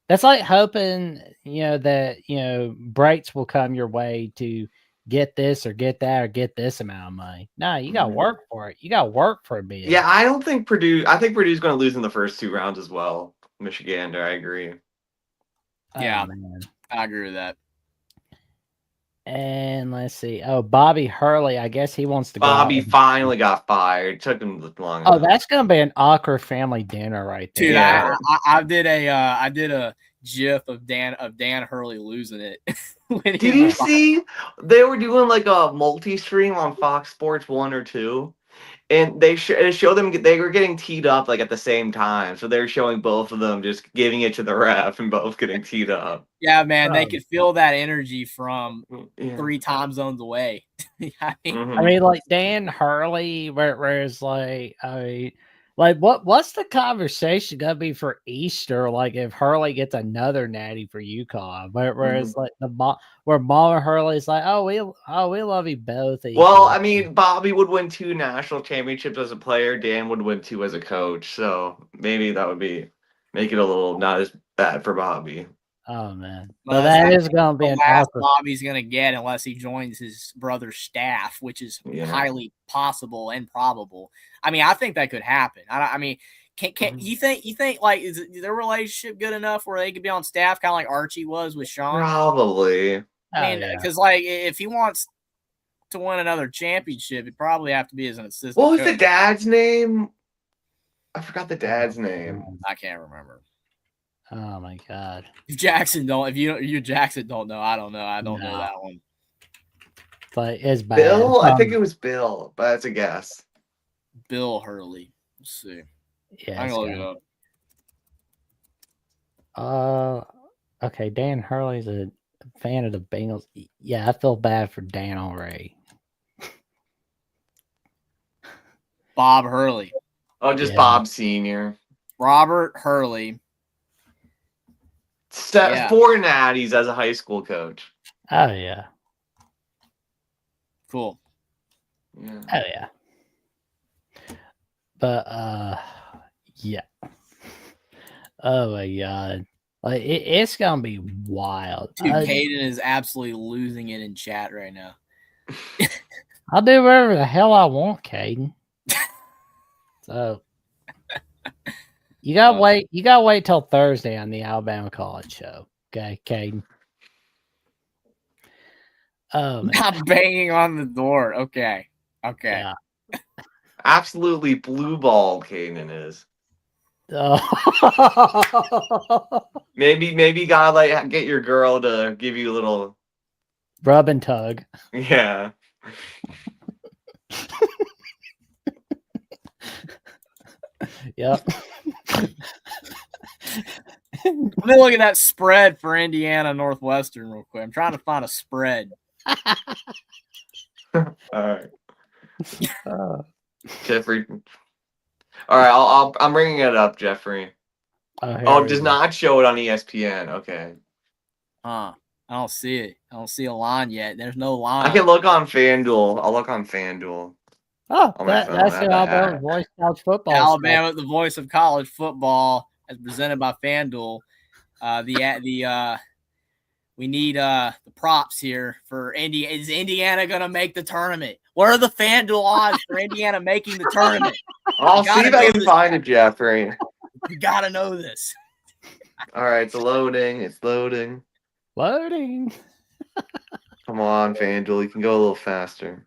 That's like hoping that breaks will come your way to get this or get that or get this amount of money. No, you got to work for it. You got to work for a bid. Yeah, I think Purdue's going to lose in the first 2 rounds as well. Michigander, I agree. Yeah, I agree with that. And let's see. Oh, Bobby Hurley. I guess he wants to go. Bobby finally got fired. It took him long. Oh, that's gonna be an awkward family dinner right there. Dude, yeah. I did a GIF of Dan Hurley losing it. Did you see they were doing like a multi-stream on Fox Sports 1 or 2? And they show them they were getting teed up like at the same time, so they're showing both of them just giving it to the ref and both getting teed up. Yeah, man, they could feel that energy from 3 time zones away. I mean, like Dan Hurley, whereas what's the conversation gonna be for Easter? Like if Hurley gets another natty for UConn, whereas like where Mama Hurley's like, oh we love you both. Well, I mean, Bobby would win 2 national championships as a player. Dan would win 2 as a coach. So maybe that would make it a little not as bad for Bobby. Oh man, well, that is gonna be the last Bobby's gonna get unless he joins his brother's staff, which is highly possible and probable. I mean, I think that could happen. I mean, can you think like is their relationship good enough where they could be on staff, kind of like Archie was with Sean? Probably. I mean, because like if he wants to win another championship, he'd probably have to be as an assistant. What was the dad's name? I forgot the dad's name. I can't remember. Oh my god. If you Jackson don't know, I don't know. I don't know that one. But it's bad. Bill? I think it was Bill, but that's a guess. Bill Hurley. Let's see. Yeah. I'm gonna look it up. Okay, Dan Hurley's a fan of the Bengals. Yeah, I feel bad for Dan already. Bob Hurley. Oh, just Bob Sr. Robert Hurley. 4 natties as a high school coach. Oh yeah. Cool. Yeah. Oh yeah. But yeah. Oh my god. Like it's gonna be wild. Dude, Caden is absolutely losing it in chat right now. I'll do whatever the hell I want, Caden. So you gotta wait. You gotta wait till Thursday on the Alabama College Show. Okay, Caden. Not banging on the door. Okay. Yeah. Absolutely blue ball Caden is. Oh. maybe you gotta like get your girl to give you a little rub and tug. Yeah. Yep. Let me look at that spread for Indiana Northwestern real quick. I'm trying to find a spread. All right. Jeffrey. All right, I'm bringing it up, Jeffrey. It does not show it on ESPN. Okay. I don't see it. I don't see a line yet. There's no line. I can look on FanDuel. I'll look on FanDuel. Oh, that's the Alabama Voice of College Football. Alabama, the voice of college football, as presented by FanDuel. We need the props here for Indiana. Is Indiana gonna make the tournament? What are the FanDuel odds for Indiana making the tournament? I'll see if I can find it, Jeffrey. You gotta know this. All right, it's loading. It's loading. Loading. Come on, FanDuel. You can go a little faster.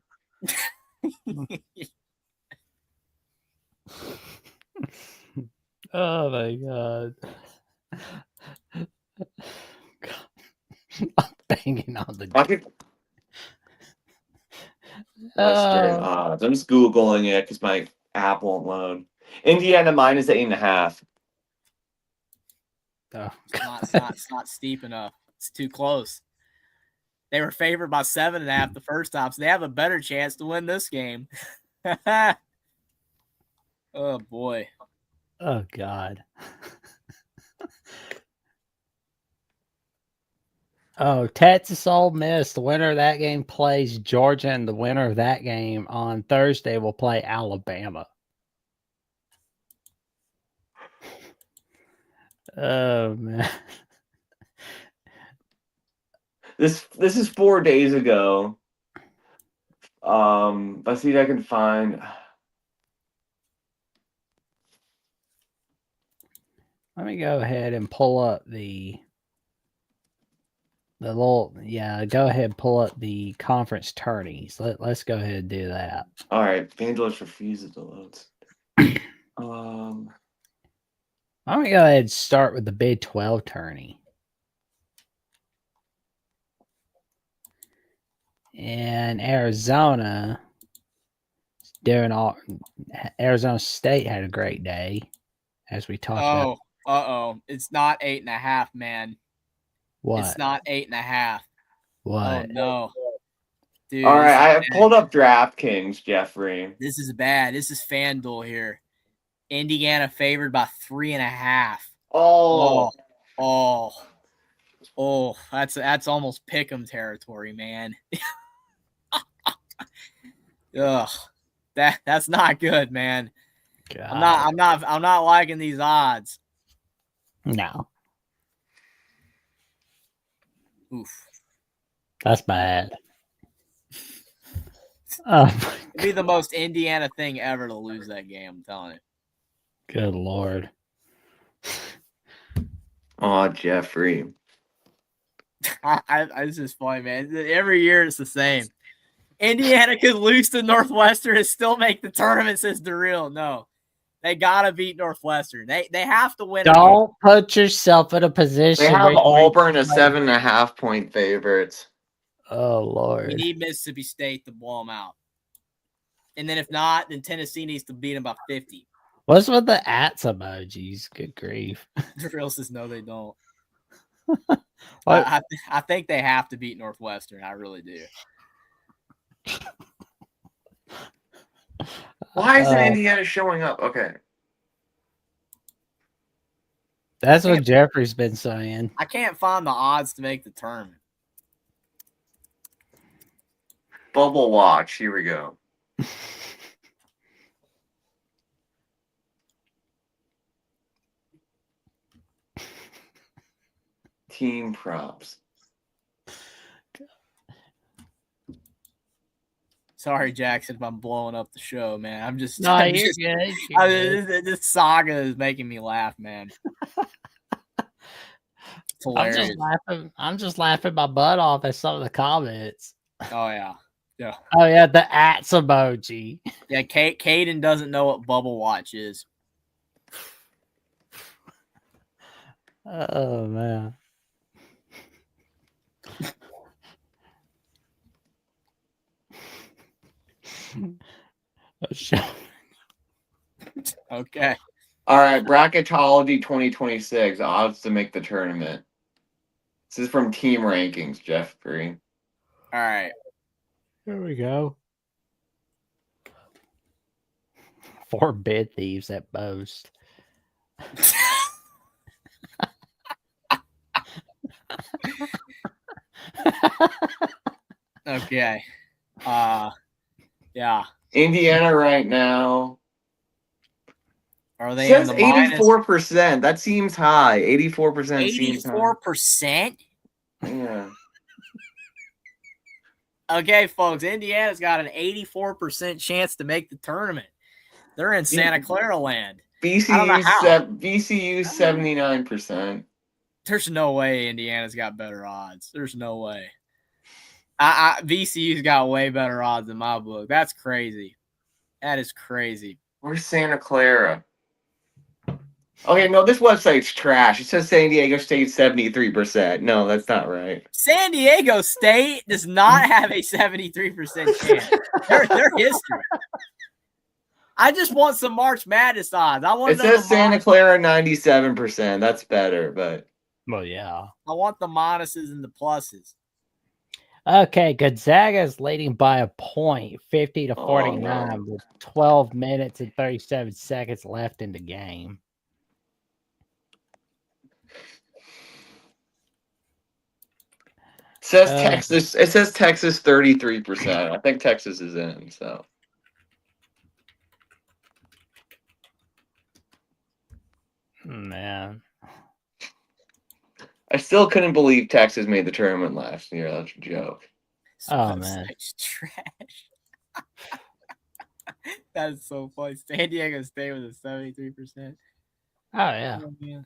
Oh my god. I'm banging on the door. I'm just Googling it because my app won't load. Indiana minus 8.5. Oh, it's not steep enough. It's too close. They were favored by 7.5 the first time, so they have a better chance to win this game. Oh boy. Oh god. Oh, Texas Ole Miss. The winner of that game plays Georgia, and the winner of that game on Thursday will play Alabama. Oh man. This is 4 days ago. Let's see if I can find. Let me go ahead and pull up the little, go ahead and pull up the conference tourneys. Let's go ahead and do that. All right, FanDuel refuses to load. I'm gonna go ahead and start with the Big 12 tourney. And Arizona State had a great day, as we talked about. It's not 8.5, man. What? It's not 8.5. What? Oh no. Dude, all right, I pulled up DraftKings, Jeffrey. This is bad. This is FanDuel here. Indiana favored by 3.5. Oh, that's almost pick'em territory, man. Ugh, that's not good, man. God. I'm not liking these odds. No. Oof. That's bad. It'd be the most Indiana thing ever to lose that game, I'm telling you. Good Lord. Oh, Jeffrey. It's just funny, man. Every year it's the same. Indiana could lose to Northwestern and still make the tournament, says Darrell. No. They gotta beat Northwestern. They have to win. Don't put yourself in a position. They have where you- Auburn as 7.5-point favorites. Oh We Lord! need Mississippi State to blow them out. And then if not, then Tennessee needs to beat them by 50. What's with the ats emojis? Good grief! The real says no, they don't. What? I think they have to beat Northwestern. I really do. Why isn't Indiana showing up? Okay. That's what Jeffrey's been saying. I can't find the odds to make the tournament. Bubble watch. Here we go. Team props. Sorry, Jackson, if I'm blowing up the show, man. I'm just No, I'm you're just- good. You're good. This saga is making me laugh, man. It's hilarious. I'm just laughing my butt off at some of the comments. Oh yeah. Yeah. Oh yeah, the ats emoji. Yeah, Caden doesn't know what bubble watch is. Oh man. Okay. All right, Bracketology 2026 odds to make the tournament. This is from Team Rankings, Jeffrey. All right. Here we go. 4 bid thieves at most. Okay. Yeah. Indiana right now Are they in says the minus 84%. That seems high. 84% seems high. 84%? Yeah. Okay, folks, Indiana's got an 84% chance to make the tournament. They're in Santa Clara land. I don't know how. VCU 79%. There's no way Indiana's got better odds. There's no way. VCU's got way better odds in my book. That's crazy. That is crazy. Where's Santa Clara? Okay, no, this website's trash. It says San Diego State 73%. No, that's not right. San Diego State does not have a 73% chance. They're history. I just want some March Madness odds. I want It says Santa Clara 97%. That's better, but Well, yeah. I want the minuses and the pluses. Okay, Gonzaga is leading by a point, 50-49, no. with 12 minutes and 37 seconds left in the game. it says Texas. It says Texas 33%. I think Texas is in, so. Man. I still couldn't believe Texas made the tournament last year. That's a joke. Oh, man. Such trash. That is so funny. San Diego State with a 73%. Oh, yeah. Oh, man.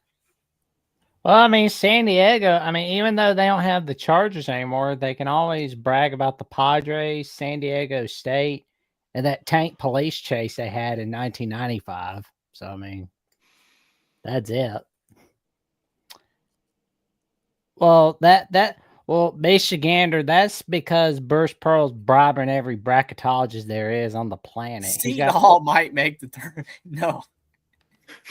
Well, I mean, San Diego, I mean, even though they don't have the Chargers anymore, they can always brag about the Padres, San Diego State, and that tank police chase they had in 1995. So, I mean, that's it. Well, Michigander, that's because Bruce Pearl's bribing every bracketologist there is on the planet. Seton Hall might make the tournament. No,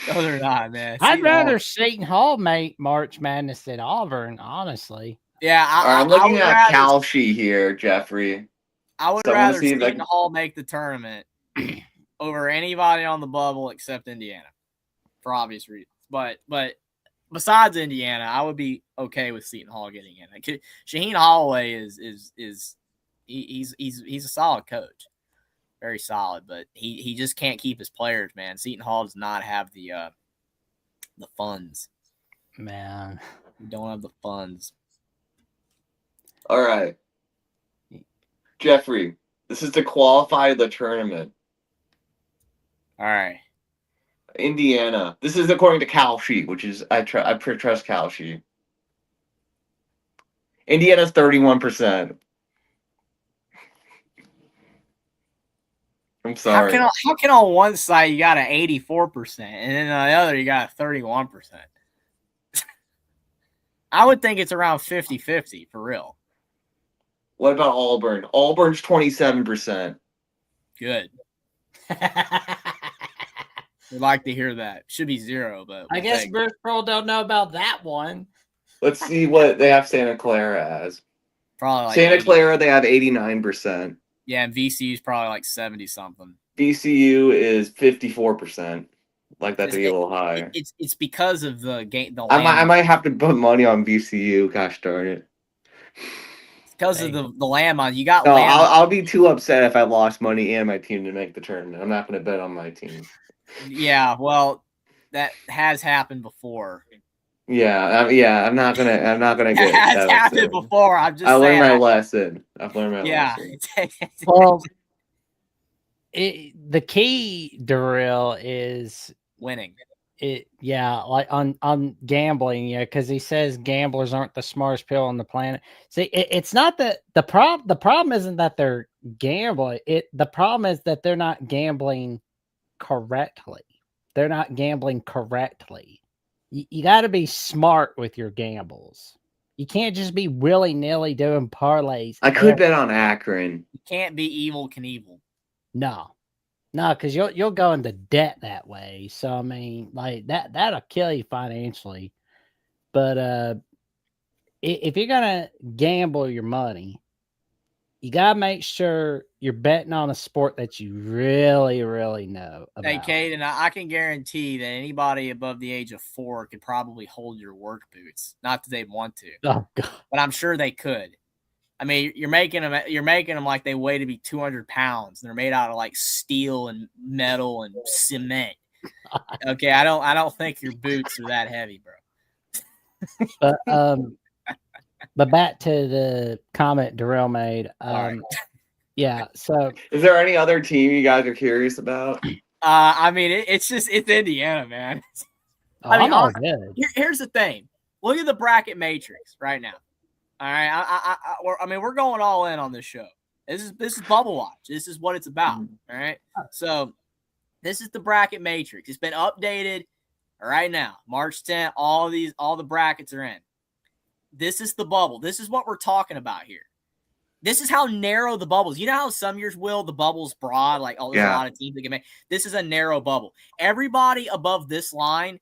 they're not, man. I'd Seton rather Hall. Seton Hall make March Madness than Auburn, honestly. Yeah, I'm looking at Kalshi here, Jeffrey. I would So I wanna rather see if I Seton can- Hall make the tournament over anybody on the bubble except Indiana, for obvious reasons. But besides Indiana, I would be okay with Seton Hall getting in. Shaheen Holloway is he's a solid coach, very solid, but he just can't keep his players, man. Seton Hall does not have the funds. Man, We don't have the funds. All right. Jeffrey, this is to qualify the tournament. All right. Indiana. This is according to Kalshi, which is I trust Kalshi. Indiana's 31%. I'm sorry. How can on one side you got an 84% and then on the other you got a 31%? I would think it's around 50-50 for real. What about Auburn? Auburn's 27%. Good. We'd like to hear that. Should be 0, but I guess Bruce Pearl don't know about that one. Let's see what they have Santa Clara as. Probably like Santa 80. Clara, they have 89%. Yeah, and VCU is probably like 70 something. VCU is 54%. Like that to be a little higher. It's because of the game. I might have to put money on VCU. Gosh darn it! Because of the landmine. You got. No, landmine. I'll be too upset if I lost money and my team to make the tournament. I'm not going to bet on my team. Yeah, well, that has happened before. Yeah, I'm not gonna get. It has happened before. I'm just. I learned my lesson. I've learned my lesson. Well, the key, Darrell, is winning. Like on gambling, because he says gamblers aren't the smartest people on the planet. See, it's not that the problem isn't that they're gambling. The problem is that they're not gambling correctly. They're not gambling correctly. You got to be smart with your gambles. You can't just be willy-nilly doing parlays. I could bet on Akron. You can't be Evel Knievel. No, because you'll go into debt that way. So I mean, like that'll kill you financially. But if you're gonna gamble your money, you gotta make sure you're betting on a sport that you really, really know about. Hey, Kate, and I can guarantee that anybody above the age of 4 could probably hold your work boots. Not that they'd want to, oh, God. But I'm sure they could. I mean, you're making them like they weigh to be 200 pounds. And they're made out of like steel and metal and cement. Okay, I don't think your boots are that heavy, bro. But back to the comment Darrell made. Right. Yeah. So, is there any other team you guys are curious about? I mean, it's Indiana, man. Here's the thing. Look at the bracket matrix right now. All right, I mean, we're going all in on this show. This is Bubble Watch. This is what it's about. All right, so this is the bracket matrix. It's been updated right now, March 10th. All the brackets are in. This is the bubble. This is what we're talking about here. This is how narrow the bubble is. You know how some years, the bubble's broad, like there's a lot of teams that can make. This is a narrow bubble. Everybody above this line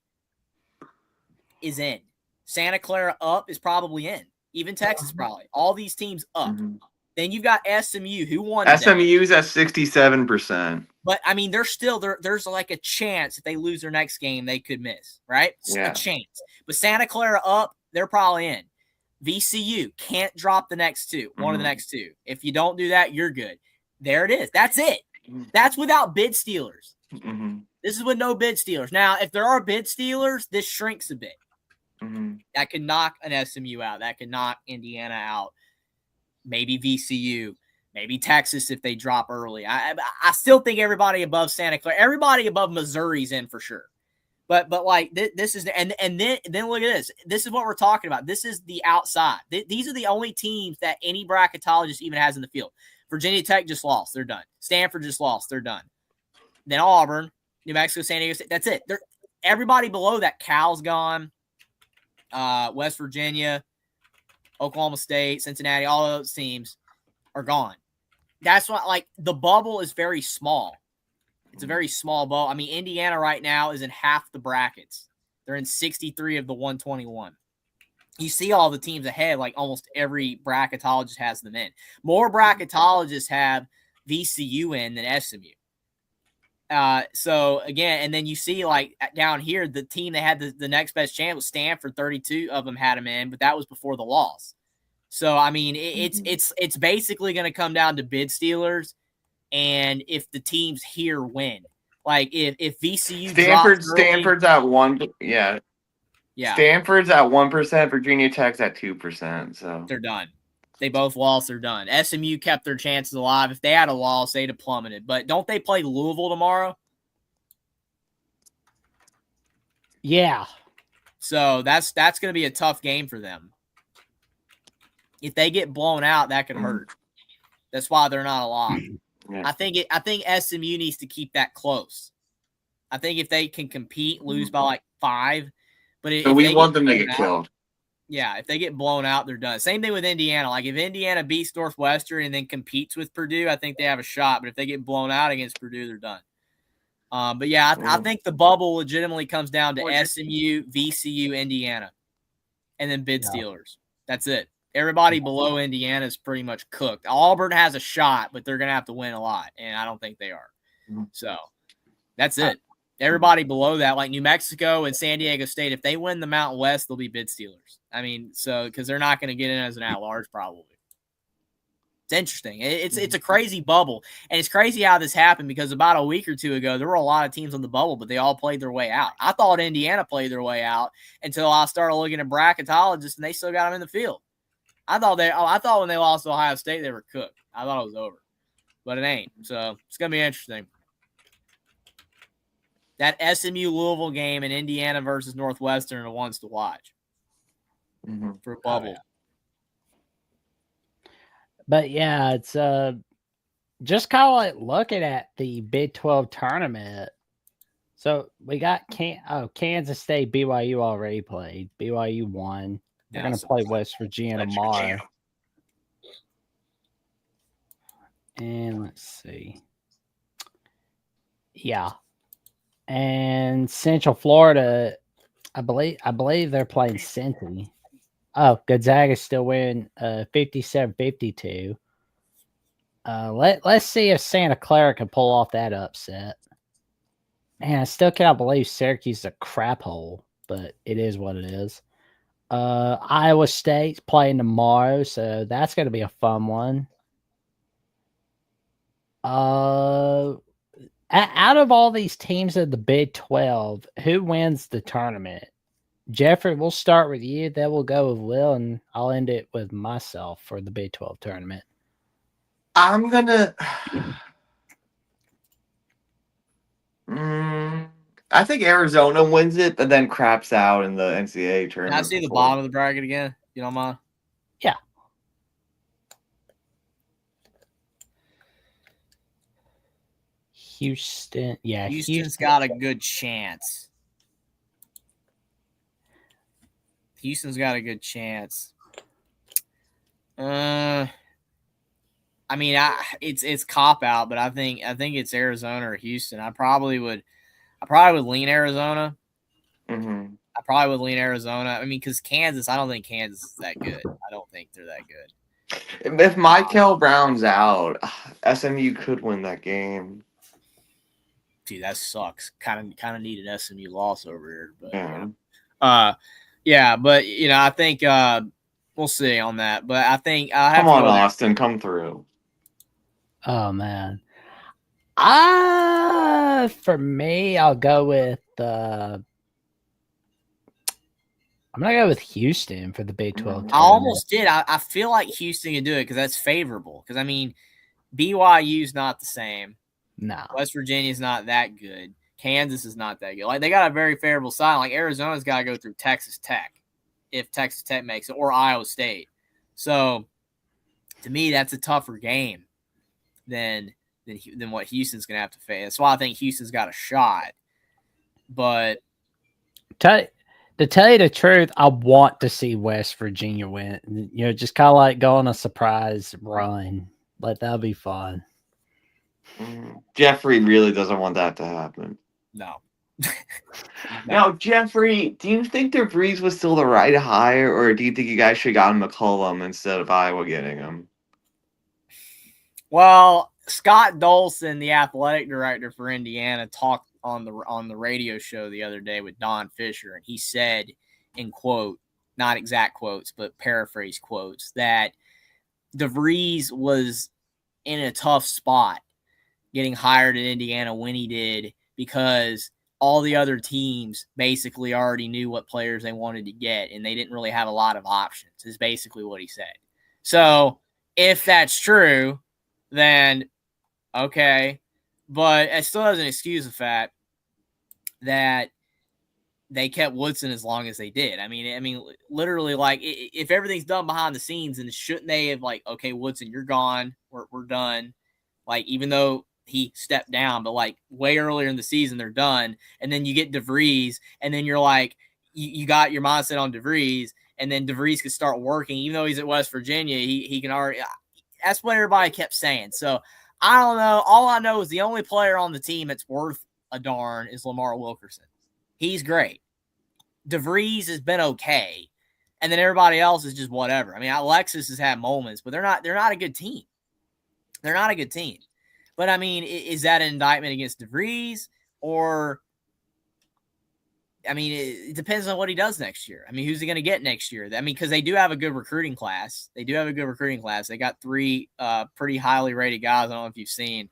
is in. Santa Clara up is probably in. Even Texas probably. All these teams up. Mm-hmm. Then you've got SMU who won. SMU's at 67%. But I mean, there's like a chance if they lose their next game, they could miss, right? A chance. But Santa Clara up, they're probably in. VCU can't drop the next two, one of the next two. If you don't do that, you're good. There it is. That's it. That's without bid stealers. Mm-hmm. This is with no bid stealers. Now, if there are bid stealers, this shrinks a bit. Mm-hmm. That could knock an SMU out. That could knock Indiana out. Maybe VCU. Maybe Texas if they drop early. I still think everybody above Santa Clara, everybody above Missouri's in for sure. But like this is and then look at this. This is what we're talking about. This is the outside. These are the only teams that any bracketologist even has in the field. Virginia Tech just lost. They're done. Stanford just lost. They're done. Then Auburn, New Mexico, San Diego State. That's it. Everybody below that. Cal's gone. West Virginia, Oklahoma State, Cincinnati, all of those teams are gone. That's why, like, the bubble is very small. It's a very small bubble. I mean, Indiana right now is in half the brackets. They're in 63 of the 121. You see all the teams ahead, like almost every bracketologist has them in. More bracketologists have VCU in than SMU. So again, and then you see like down here, the team that had the next best chance was Stanford. 32 of them had them in, but that was before the loss. So I mean, it's basically going to come down to bid stealers, and if the teams here win, like if VCU Stanford's at 1, yeah. Stanford's at 1%, Virginia Tech's at 2%. So they're done. They both lost. They're done. SMU kept their chances alive. If they had a loss, they'd have plummeted. But don't they play Louisville tomorrow? Yeah. So that's going to be a tough game for them. If they get blown out, that could hurt. That's why they're not a lock. Yeah. I think SMU needs to keep that close. I think if they can compete, lose by like 5, but if we they want them to get killed. Yeah, if they get blown out, they're done. Same thing with Indiana. Like if Indiana beats Northwestern and then competes with Purdue, I think they have a shot. But if they get blown out against Purdue, they're done. But yeah, I think the bubble legitimately comes down to SMU, VCU, Indiana, and then bid Steelers. That's it. Everybody below Indiana is pretty much cooked. Auburn has a shot, but they're going to have to win a lot, and I don't think they are. So that's it. Everybody below that, like New Mexico and San Diego State, if they win the Mountain West, they'll be bid Steelers. I mean, so because they're not going to get in as an at-large probably. It's interesting. It's a crazy bubble, and it's crazy how this happened because about a week or two ago, there were a lot of teams on the bubble, but they all played their way out. I thought Indiana played their way out until I started looking at bracketologists, and they still got them in the field. I thought when they lost to Ohio State, they were cooked. I thought it was over, but it ain't. So it's gonna be interesting. That SMU Louisville game and Indiana versus Northwestern are the ones to watch for a bubble. Oh, yeah. But yeah, it's just kind of like looking at the Big 12 tournament. So we got Kansas State, BYU already played. BYU won. They're going to play West Virginia tomorrow. And let's see. Yeah. And Central Florida, I believe they're playing Cincy. Oh, Gonzaga's still winning 57-52. Let's see if Santa Clara can pull off that upset. Man, I still cannot believe Syracuse is a crap hole, but it is what it is. Iowa State's playing tomorrow, so that's going to be a fun one. Out of all these teams in the Big 12, who wins the tournament? Jeffrey, we'll start with you. Then we'll go with Will, and I'll end it with myself for the Big 12 tournament. I'm gonna. I think Arizona wins it, but then craps out in the NCAA tournament. Can I see the bottom of the bracket again? You don't mind? Yeah. Houston. Yeah, Houston's got a good chance. Houston's got a good chance. I mean, it's cop out, but I think it's Arizona or Houston. I probably would lean Arizona. Mm-hmm. I probably would lean Arizona. I mean, because Kansas, I don't think Kansas is that good. I don't think they're that good. If Michael Brown's out, SMU could win that game. Dude, that sucks. Kind of needed SMU loss over here, but yeah. But I think we'll see on that. But I think come on, Austin, come through. Oh man, for me, I'll go with. I'm gonna go with Houston for the Big 12 tournament. I almost did. I feel like Houston can do it because that's favorable. Because I mean, BYU's not the same. No. West Virginia's not that good. Kansas is not that good. Like they got a very favorable side. Like Arizona's got to go through Texas Tech if Texas Tech makes it, or Iowa State. So to me, that's a tougher game than what Houston's gonna have to face. That's why I think Houston's got a shot. But to tell you the truth, I want to see West Virginia win. Just kind of like go on a surprise run. Like that'll be fun. Jeffrey really doesn't want that to happen. No. Now, Jeffrey, do you think their Breeze was still the right hire, or do you think you guys should have gotten McCollum instead of Iowa getting him? Well, Scott Dolson, the athletic director for Indiana, talked on the radio show the other day with Don Fisher, and he said, in quote, not exact quotes, but paraphrase quotes, that DeVries was in a tough spot getting hired at Indiana when he did, because all the other teams basically already knew what players they wanted to get, and they didn't really have a lot of options, is basically what he said. So if that's true, then okay. But it still doesn't excuse the fact that they kept Woodson as long as they did. I mean, literally, like, if everything's done behind the scenes, then shouldn't they have, like, okay, Woodson, you're gone. We're done. Like, even though he stepped down, but like way earlier in the season, they're done. And then you get DeVries, and then you're like, you got your mindset on DeVries, and then DeVries could start working. Even though he's at West Virginia, he can already. That's what everybody kept saying. So I don't know. All I know is the only player on the team that's worth a darn is Lamar Wilkerson. He's great. DeVries has been okay, and then everybody else is just whatever. I mean, Alexis has had moments, but they're not a good team. They're not a good team. But I mean, is that an indictment against DeVries, or? I mean, it depends on what he does next year. I mean, who's he going to get next year? I mean, because they do have a good recruiting class. They got 3 pretty highly rated guys. I don't know if you've seen.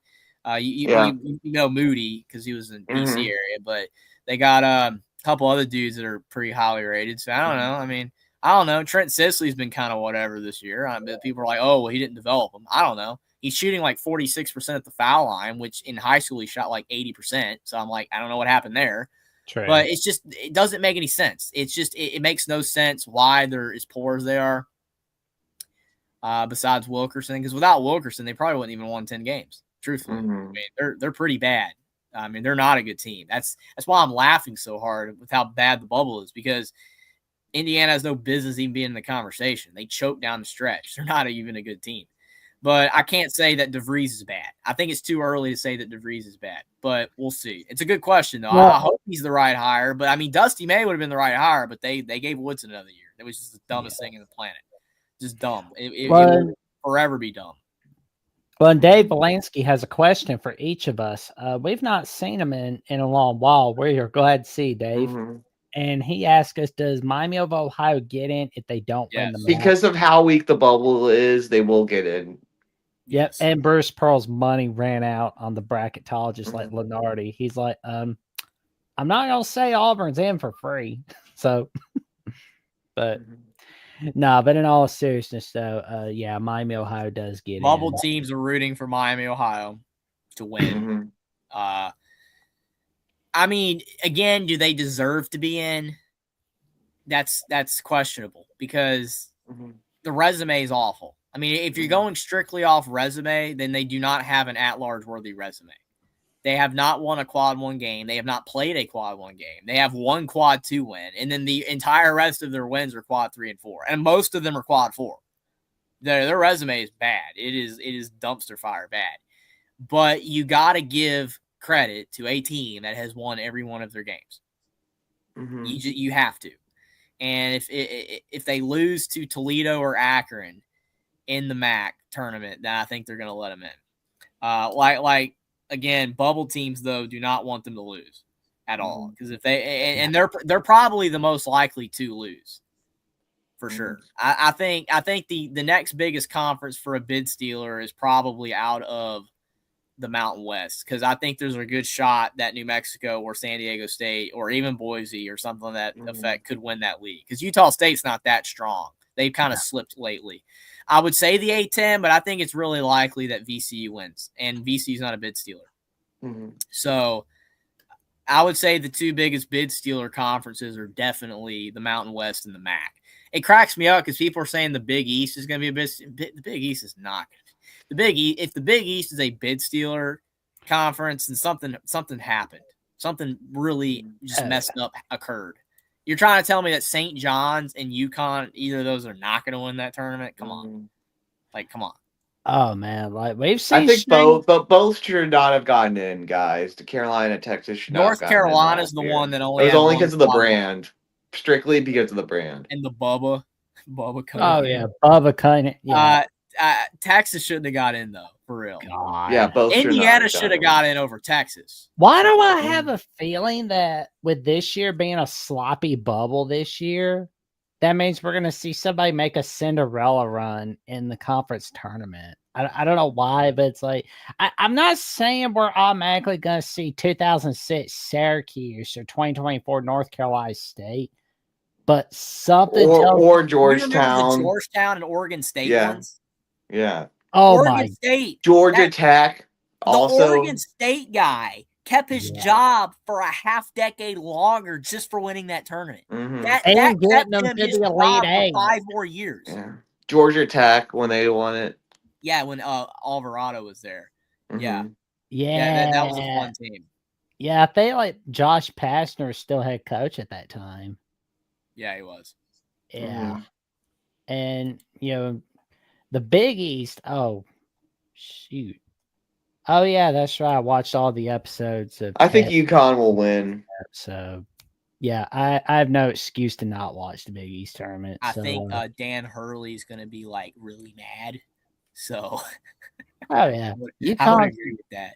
You know Moody because he was in DC area, but they got a couple other dudes that are pretty highly rated. So I don't know. I mean, I don't know. Trent Sisley's been kind of whatever this year. People are like, oh, well, he didn't develop him. I don't know. He's shooting like 46% at the foul line, which in high school he shot like 80%. So I'm like, I don't know what happened there. True. But it's just, it doesn't make any sense. It's just, it makes no sense why they're as poor as they are. Besides Wilkerson, because without Wilkerson, they probably wouldn't even won 10 games. Truthfully, I mean, they're pretty bad. I mean, they're not a good team. That's why I'm laughing so hard with how bad the bubble is, because Indiana has no business even being in the conversation. They choke down the stretch. They're not even a good team. But I can't say that DeVries is bad. I think it's too early to say that DeVries is bad, but we'll see. It's a good question, though. Well, I hope he's the right hire. But, I mean, Dusty May would have been the right hire, but they gave Woodson another year. It was just the dumbest thing in the planet. Just dumb. It will forever be dumb. Well, and Dave Belansky has a question for each of us. We've not seen him in a long while. We're glad to see Dave. And he asked us, does Miami of Ohio get in if they don't win the match? Because of how weak the bubble is, they will get in. Yep. And Bruce Pearl's money ran out on the bracketologist like Lenardi. He's like, I'm not going to say Auburn's in for free. So, but no, but in all seriousness, though, yeah, Miami, Ohio does get Bubble in. teams are rooting for Miami, Ohio to win. I mean, again, do they deserve to be in? That's questionable because the resume is awful. I mean, if you're going strictly off resume, then they do not have an at-large worthy resume. They have not won a quad 1 game. They have not played a quad 1 game. They have 1 quad 2 win, and then the entire rest of their wins are quad 3 and 4, and most of them are quad 4. Their resume is bad. It is dumpster fire bad. But you got to give credit to a team that has won every one of their games. You have to. And if they lose to Toledo or Akron in the MAC tournament, then I think they're going to let them in. Again, bubble teams though do not want them to lose at all, because if they and they're probably the most likely to lose for sure. I think the next biggest conference for a bid stealer is probably out of the Mountain West, because I think there's a good shot that New Mexico or San Diego State or even Boise or something of that effect could win that league, because Utah State's not that strong. They've kind of slipped lately. I would say the A-10, but I think it's really likely that VCU wins, and VCU's not a bid stealer. So I would say the 2 biggest bid stealer conferences are definitely the Mountain West and the MAC. It cracks me up because people are saying the Big East is going to be the Big East is not. The Big East, if the Big East is a bid stealer conference, then something happened. Something really just messed up occurred. You're trying to tell me that St. John's and UConn, either of those are not going to win that tournament? Come on. Come on. Oh, man. Like, we've seen. I think both should not have gotten in, guys. The Carolina, Texas should not have gotten in. North Carolina's the one that only. It was only because of the brand. Strictly because of the brand. And the Bubba Cunningham. Oh, yeah. Bubba Cunningham. Yeah. Texas shouldn't have got in, though, for real. God. Yeah, both Indiana should have got in over Texas. Why do I have a feeling that with this year being a sloppy bubble this year, that means we're going to see somebody make a Cinderella run in the conference tournament? I don't know why, but it's like, I'm not saying we're automatically going to see 2006 Syracuse or 2024 North Carolina State, but something or Georgetown. The Georgetown and Oregon State ones? Yeah. Oh, Oregon State. Georgia Tech. Also, the Oregon State guy kept his job for a half decade longer just for winning that tournament. That kept him his job for 5 more years. Yeah. Georgia Tech when they won it. Yeah, when Alvarado was there. Yeah. Mhm. That was a fun team. Yeah, I think like Josh Pastner was still head coach at that time. Yeah, he was. Yeah. Mhm. And the Big East, oh shoot. Oh yeah, that's right. I watched all the episodes of I think Ted, UConn will win. so yeah, I have no excuse to not watch the Big East tournament. I So think Dan Hurley's gonna be like really mad. So oh yeah. I would UConn, agree with that.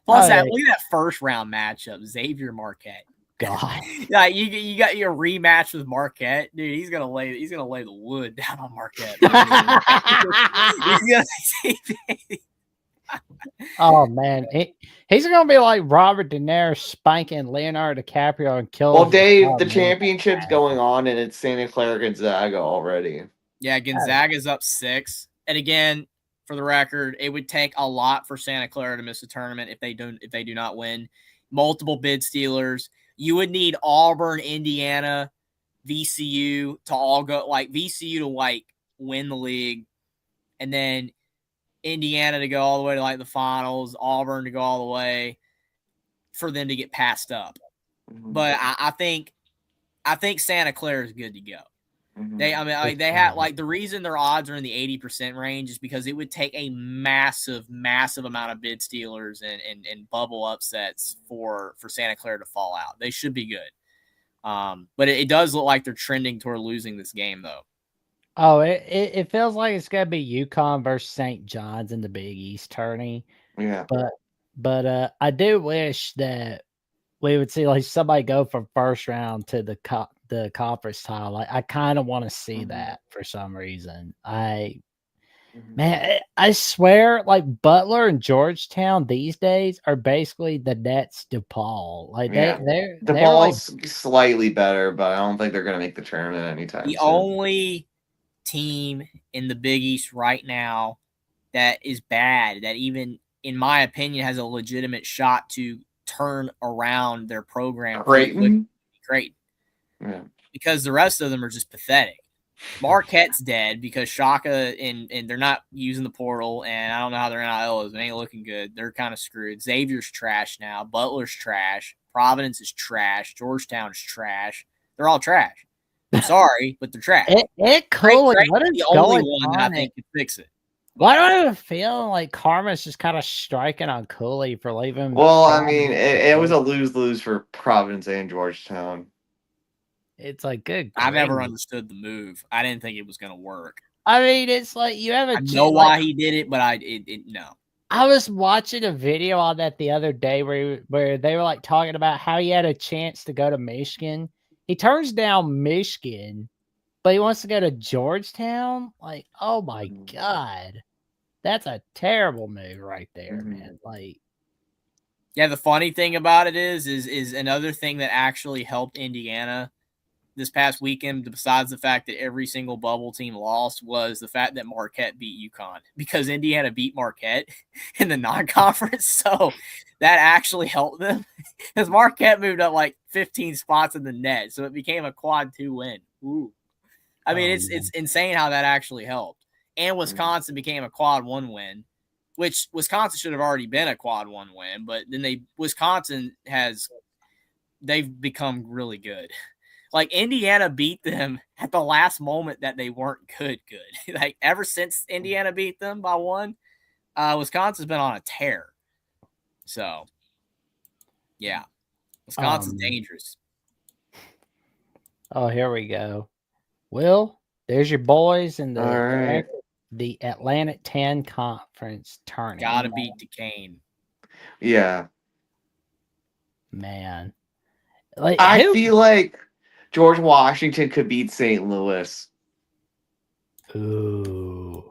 Plus, oh yeah, look at that first round matchup, Xavier Marquette. God. Like you got your rematch with Marquette, dude. He's gonna lay the wood down on Marquette. He's gonna Oh man, he's gonna be like Robert De Niro spanking Leonardo DiCaprio and killing. Well, Dave, the man. championship's going on, and it's Santa Clara Gonzaga already. Yeah, Gonzaga's up 6. And again, for the record, it would take a lot for Santa Clara to miss the tournament if they do not win. Multiple bid stealers. You would need Auburn, Indiana, VCU to all go, like VCU to like win the league, and then Indiana to go all the way to like the finals, Auburn to go all the way for them to get passed up. Mhm. But I think Santa Clara is good to go. Mhm. They had like the reason their odds are in the 80% range is because it would take a massive amount of bid stealers and bubble upsets for Santa Clara to fall out. They should be good. But it does look like they're trending toward losing this game though. Oh, it feels like it's gonna be UConn versus St. John's in the Big East tourney. Yeah. But I do wish that we would see like somebody go from first round to the conference title. Like I kind of want to see that for some reason. Man, I swear, like Butler and Georgetown these days are basically the Nets DePaul. Like they're DePaul's like, slightly better, but I don't think they're gonna make the tournament anytime The soon. only team in the Big East right now that is bad, that even in my opinion has a legitimate shot to turn around their program. Creighton. Yeah. Because the rest of them are just pathetic. Marquette's dead because Shaka and they're not using the portal, and I don't know how their NIL is. It ain't looking good. They're kind of screwed. Xavier's trash now. Butler's trash. Providence is trash. Georgetown is trash. They're all trash. I'm sorry, but they're trash. Cooley, what is the going only one that I think can fix it. Why do I have a feeling like Karma's just kind of striking on Cooley for leaving? Well, I mean, it was a lose-lose for Providence and Georgetown. It's like good. I never understood the move. I didn't think it was going to work. I mean, it's like you have I know why he did it, but no. I was watching a video on that the other day where they were like talking about how he had a chance to go to Michigan. He turns down Michigan, but he wants to go to Georgetown. Like, oh my God. That's a terrible move right there, man. Like, yeah, the funny thing about it is another thing that actually helped Indiana this past weekend, besides the fact that every single bubble team lost, was the fact that Marquette beat UConn, because Indiana beat Marquette in the non-conference. So that actually helped them because Marquette moved up like 15 spots in the net. So it became a quad 2 win. Ooh. I mean, it's insane how that actually helped. And Wisconsin became a quad 1 win, which Wisconsin should have already been a quad 1 win, but then they've become really good. Like Indiana beat them at the last moment that they weren't good. Like ever since Indiana beat them by 1, Wisconsin's been on a tear. So, yeah, Wisconsin's dangerous. Oh, here we go. Will, there's your boys in the Atlantic 10 Conference tournament. Gotta beat Duquesne. Yeah. Man. Like, I feel like George Washington could beat St. Louis. Ooh.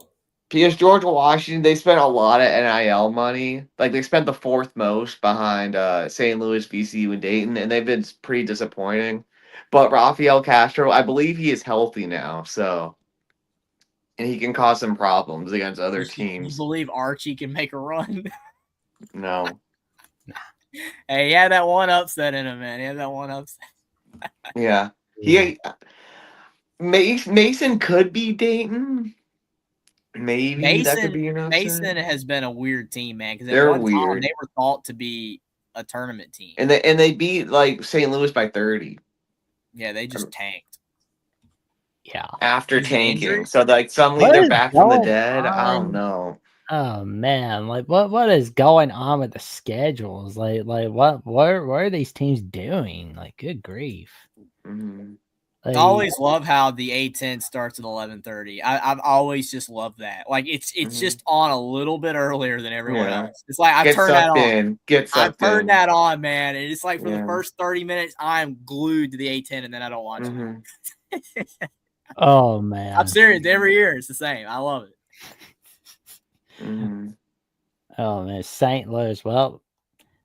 Because George Washington, they spent a lot of NIL money. Like, they spent the 4th most behind St. Louis, VCU, and Dayton, and they've been pretty disappointing. But Rafael Castro, I believe he is healthy now, so... And he can cause some problems against other teams. You believe Archie can make a run? No. Hey, he had that one upset in him, man. He had that one upset. Yeah. Mason could be Dayton. Maybe that could be an upset. Mason has been a weird team, man. Because at They're one time weird. they were thought to be a tournament team. And they beat like St. Louis by 30. Yeah, they just tanked. Yeah. After Due to tanking. injury? So like suddenly What they're is back from the going dead. I don't on? know. Oh man, like what is going on with the schedules? Like what are these teams doing? Like good grief. Mhm. I always love how the A10 starts at 11:30. I've always just loved that. Like it's just on a little bit earlier than everyone else. It's like I've turned that on. I've turned that on, man. And it's like for the first 30 minutes, I'm glued to the A10 and then I don't watch it. Oh man. I'm serious. Every year it's the same. I love it. Oh man, St. Louis. Well,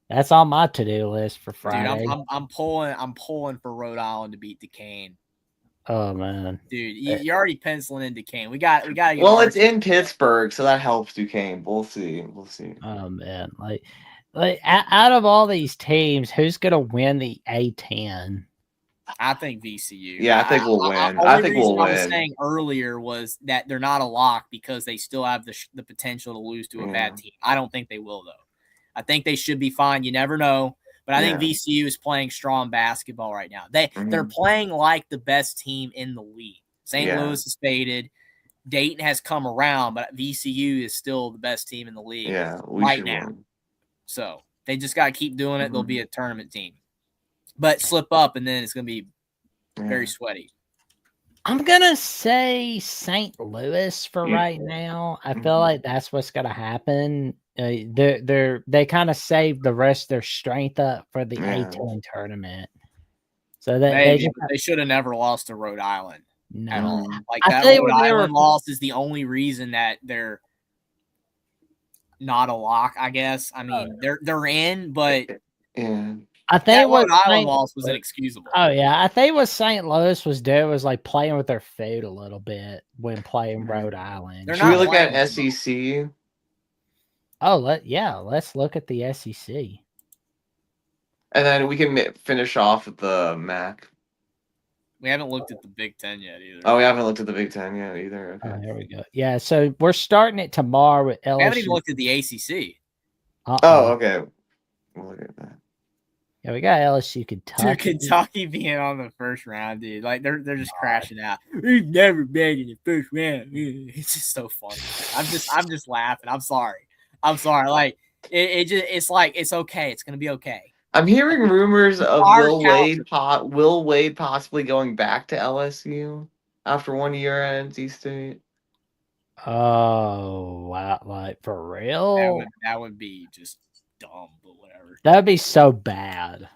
that's on my to-do list for Friday. Dude, I'm pulling for Rhode Island to beat Duquesne. Oh man, dude, you're already penciling in Duquesne. We got to get. Well, it's in Pittsburgh, so that helps Duquesne. We'll see. Oh man, like out of all these teams, who's gonna win the A10? I think VCU. Yeah, I think we'll win. I think we'll win. I was saying earlier was that they're not a lock because they still have the potential to lose to a bad team. I don't think they will though. I think they should be fine. You never know. But I think VCU is playing strong basketball right now. They're playing like the best team in the league. St. Louis is faded. Dayton has come around, but VCU is still the best team in the league right now. Win. So they just got to keep doing it. They'll be a tournament team. But slip up, and then it's going to be very sweaty. I'm going to say St. Louis for right now. I feel like that's what's going to happen. They kind of saved the rest of their strength up for the A10 tournament. So they should have never lost to Rhode Island. No, at all. Like that Rhode Island loss is the only reason that they're not a lock. I guess. I mean, they're in, but I think Rhode Island loss was inexcusable. Oh yeah, I think what St. Louis was doing was like playing with their food a little bit when playing Rhode Island. Should we look at SEC? Oh, let's look at the SEC. And then we can finish off with the MAC. We haven't looked at the Big Ten yet either. Oh, we haven't looked at the Big Ten yet either. Okay. Oh, there we go. Yeah, so we're starting it tomorrow with LSU. We haven't even looked at the ACC. Oh, okay. We'll look at that. Yeah, we got LSU Kentucky. Dude, Kentucky being on the first round, dude. Like they're just crashing out. We've never been in the first round. It's just so funny. I'm just laughing. I'm sorry. Like it's like it's okay. It's gonna be okay. I'm hearing rumors of Will Wade possibly going back to LSU after 1 year at NC State. Oh, wow. Like, for real? That would be just dumb, but whatever. That'd be so bad.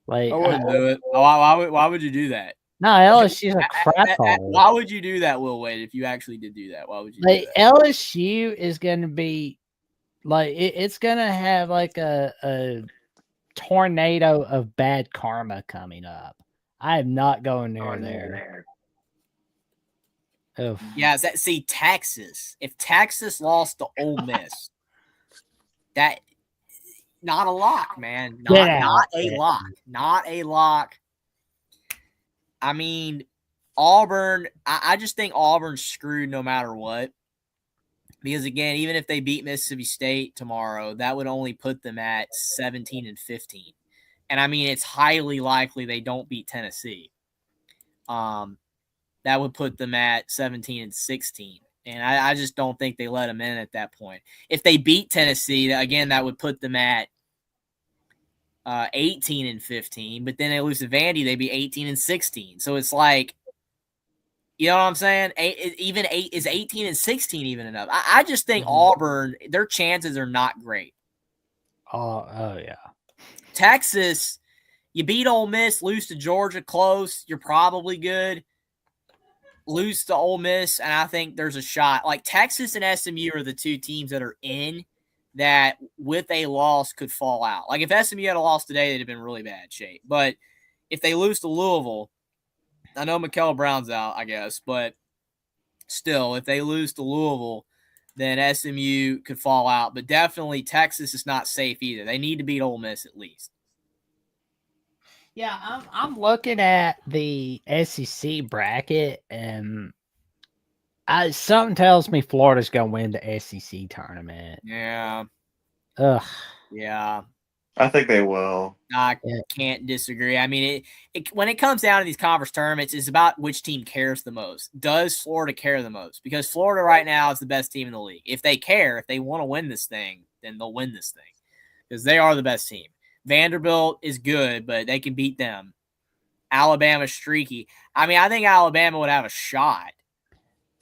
Like, I wouldn't do it. Why would you do that? No, LSU's a crap hole. Why would you do that, Will Wade, if you actually did do that? Why would you do that? LSU is going to be, like, it's going to have, like, a tornado of bad karma coming up. I am not going near there. Oof. Yeah, see, Texas. If Texas lost to Ole Miss, that not a lock, man. Not a lock. I mean, Auburn, I just think Auburn's screwed no matter what. Because, again, even if they beat Mississippi State tomorrow, that would only put them at 17-15. And, I mean, it's highly likely they don't beat Tennessee. That would put them at 17-16. And I just don't think they let them in at that point. If they beat Tennessee, again, that would put them at 18-15. But then they lose to Vandy, they'd be 18-16. So it's like, you know what I'm saying? Is 18-16 even enough? I just think Auburn, their chances are not great. Oh yeah. Texas, you beat Ole Miss, lose to Georgia close, you're probably good. Lose to Ole Miss, and I think there's a shot. Like Texas and SMU are the two teams that are in that with a loss could fall out. Like if SMU had a loss today, they'd have been really bad shape. But if they lose to Louisville, I know Mikel Brown's out, I guess, but still, if they lose to Louisville, then SMU could fall out. But definitely Texas is not safe either. They need to beat Ole Miss at least. Yeah, I'm looking at the SEC bracket, and Something tells me Florida's gonna win the SEC tournament. Yeah. Ugh. Yeah. I think they will. I can't disagree. I mean, when it comes down to these conference tournaments, it's about which team cares the most. Does Florida care the most? Because Florida right now is the best team in the league. If they care, if they want to win this thing, then they'll win this thing because they are the best team. Vanderbilt is good, but they can beat them. Alabama's streaky. I mean, I think Alabama would have a shot,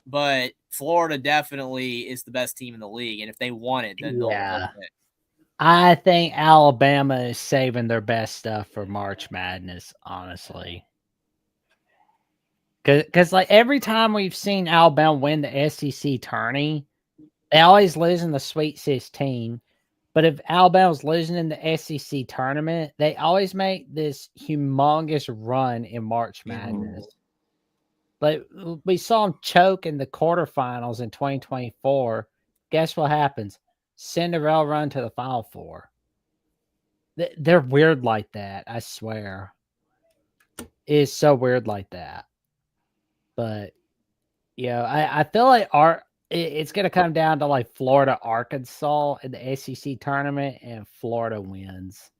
but Florida definitely is the best team in the league. And if they want it, then they'll win it. I think Alabama is saving their best stuff for March Madness, honestly. Because like every time we've seen Alabama win the SEC tourney, they always lose in the Sweet 16. But if Alabama's losing in the SEC tournament, they always make this humongous run in March Madness. Like we saw them choke in the quarterfinals in 2024. Guess what happens? Cinderella run to the Final Four. They're weird like that. I swear, it's so weird like that. But I feel like it's gonna come down to like Florida, Arkansas in the SEC tournament, and Florida wins.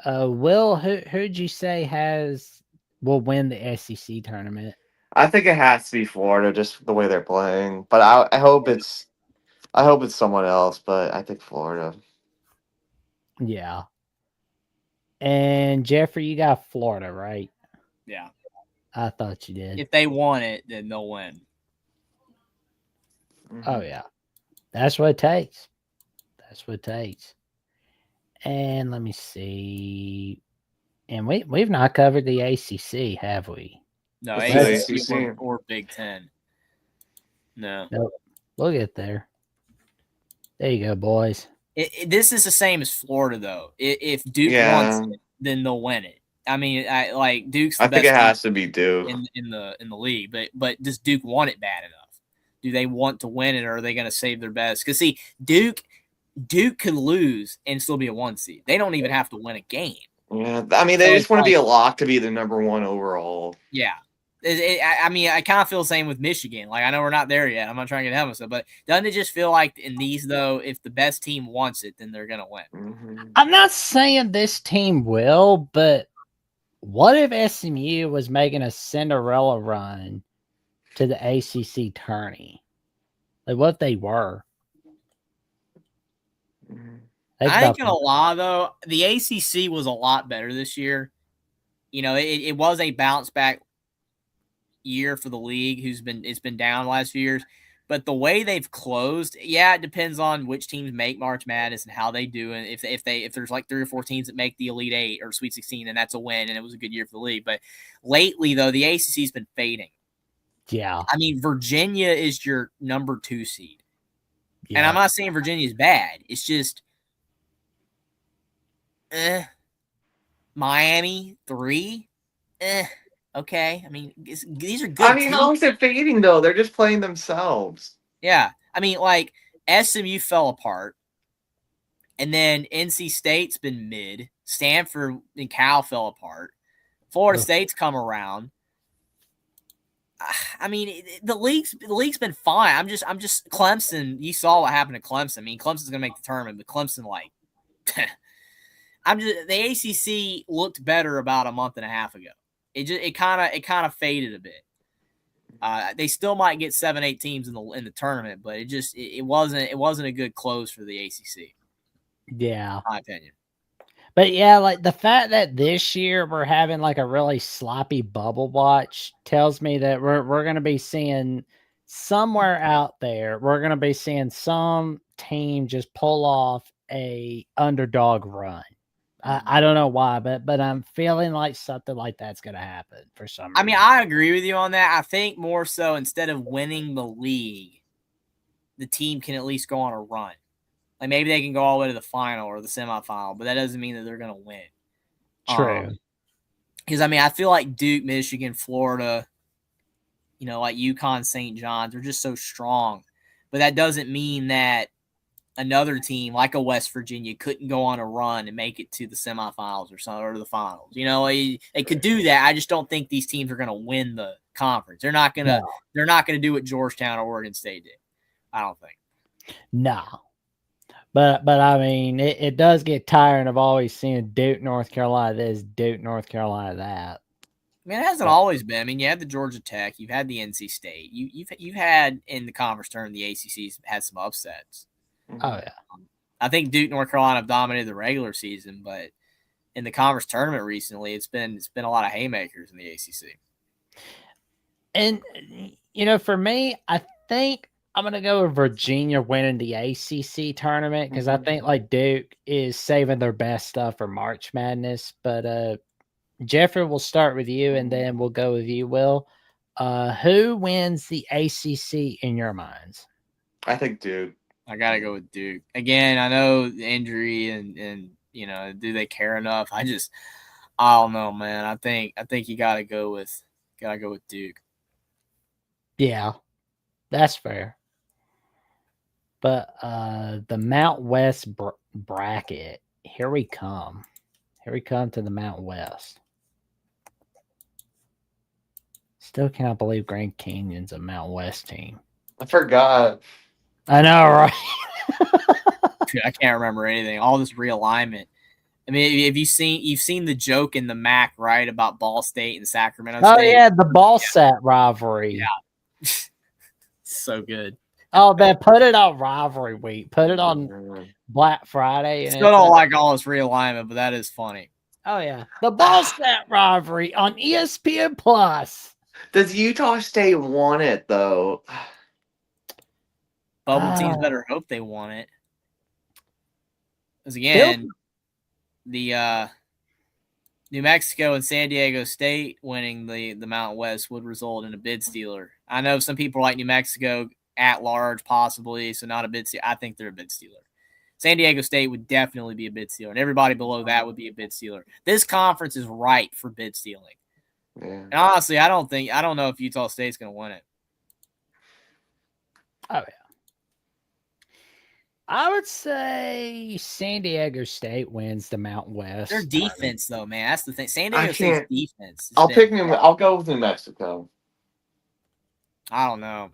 Will, who'd you say will win the SEC tournament? I think it has to be Florida, just the way they're playing. But I hope it's someone else. But I think Florida. Yeah. And Jeffrey, you got Florida, right? Yeah. I thought you did. If they want it, then they'll win. Oh yeah. That's what it takes. That's what it takes. And let me see. And we've not covered the ACC, have we? No, It's ACC or Big Ten. No. Nope. We'll get there. There you go, boys. This is the same as Florida, though. If Duke wants it, then they'll win it. I mean, Duke's the best. I think it has to be Duke in the league, but does Duke want it bad enough? Do they want to win it, or are they going to save their best? Because see, Duke could lose and still be a 1 seed. They don't even have to win a game. Yeah, I mean, they just want to be a lock to be the number 1 overall. Yeah. I mean, I kind of feel the same with Michigan. Like, I know we're not there yet. I'm not trying to get ahead of myself, but doesn't it just feel like in these, though, if the best team wants it, then they're going to win? Mm-hmm. I'm not saying this team will, but what if SMU was making a Cinderella run to the ACC tourney? Like, what if they were? I ain't gonna lie, though. The ACC was a lot better this year. You know, it was a bounce back year for the league it's been down the last few years, but the way they've closed, it depends on which teams make March Madness and how they do, and if there's like 3 or 4 teams that make the Elite 8 or Sweet 16, then that's a win, and it was a good year for the league. But lately, though, the ACC's been fading. Yeah, I mean, Virginia is your number 2 seed, and I'm not saying Virginia's bad. It's just Miami 3, okay. I mean, these are good. I mean, how is it fading, though? They're just playing themselves. Yeah. I mean, like, SMU fell apart, and then NC State's been mid. Stanford and Cal fell apart. Florida State's come around. I mean, the league's been fine. I'm just Clemson. You saw what happened to Clemson. I mean, Clemson's going to make the tournament, but Clemson, like, the ACC looked better about a month and a half ago. It kind of faded a bit. They still might get 7-8 teams in the tournament, but it wasn't a good close for the ACC. Yeah, in my opinion. But yeah, like the fact that this year we're having like a really sloppy bubble watch tells me that we're going to be seeing somewhere out there. We're going to be seeing some team just pull off a underdog run. I don't know why, but I'm feeling like something like that's going to happen for some reason. I mean, I agree with you on that. I think more so instead of winning the league, the team can at least go on a run. Like maybe they can go all the way to the final or the semifinal, but that doesn't mean that they're going to win. True. Because, I mean, I feel like Duke, Michigan, Florida, like UConn, St. John's, they're just so strong. But that doesn't mean that another team like a West Virginia couldn't go on a run and make it to the semifinals or the finals. They could do that. I just don't think these teams are going to win the conference. They're not gonna No. they're not gonna do what Georgetown or Oregon State did. I don't think. No. But I mean, it does get tiring of always seeing Duke, North Carolina this, Duke, North Carolina that. I mean, it hasn't always been. I mean, you had the Georgia Tech, you've had the NC State, you've had in the conference tournament, the ACC's had some upsets. Oh yeah. I think Duke, North Carolina have dominated the regular season, but in the conference tournament recently, it's been a lot of haymakers in the ACC. And you know, for me, I think I'm gonna go with Virginia winning the ACC tournament because I think like Duke is saving their best stuff for March Madness. But Jeffrey, we'll start with you, and then we'll go with you, Will. Who wins the ACC in your minds? I think Duke. I gotta go with Duke again. I know the injury and you know, do they care enough? I don't know, man. I think you gotta go with Duke. Yeah, that's fair. But the Mount West bracket, here we come. Here we come to the Mount West. Still cannot believe Grand Canyon's a Mount West team. I forgot. I know, right? Dude, I can't remember anything. All this realignment. I mean, have you've seen the joke in the MAC, right, about Ball State and Sacramento State? Oh yeah, the ball set rivalry. Yeah. So good. Oh man, put it on rivalry week. Put it on Black Friday. And Still don't like all this realignment, but that is funny. Oh yeah, the ball set rivalry on ESPN Plus. Does Utah State want it though? Bubble teams better hope they want it. Because again, the New Mexico and San Diego State winning the Mountain West would result in a bid stealer. I know some people like New Mexico at large, possibly, so not a bid stealer. I think they're a bid stealer. San Diego State would definitely be a bid stealer, and everybody below that would be a bid stealer. This conference is ripe for bid stealing. Yeah. And honestly, I don't know if Utah State's going to win it. Oh yeah. I would say San Diego State wins the Mountain West. Their defense, though, man, that's the thing. San Diego State's defense. I'll go with New Mexico. I don't know.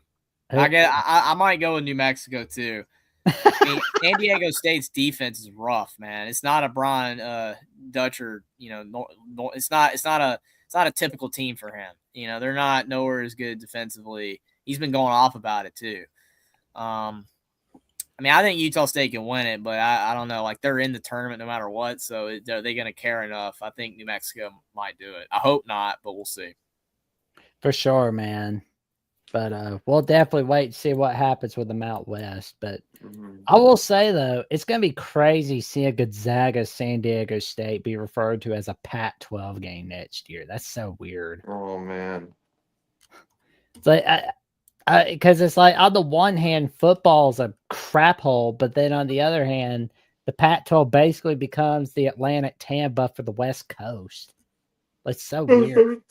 I might go with New Mexico too. I mean, San Diego State's defense is rough, man. It's not a Brian Dutcher. You know, it's not a typical team for him. You know, they're not nowhere as good defensively. He's been going off about it too. I mean, I think Utah State can win it, but I don't know. Like, they're in the tournament no matter what, so are they going to care enough? I think New Mexico might do it. I hope not, but we'll see. For sure, man. But we'll definitely wait and see what happens with the Mount West. But I will say, though, it's going to be crazy seeing Gonzaga San Diego State be referred to as a Pac-12 game next year. That's so weird. Oh, man. It's like, because it's like, on the one hand, football's a crap hole, but then on the other hand, the Pac-12 basically becomes the Atlantic Tampa for the West Coast. It's so weird.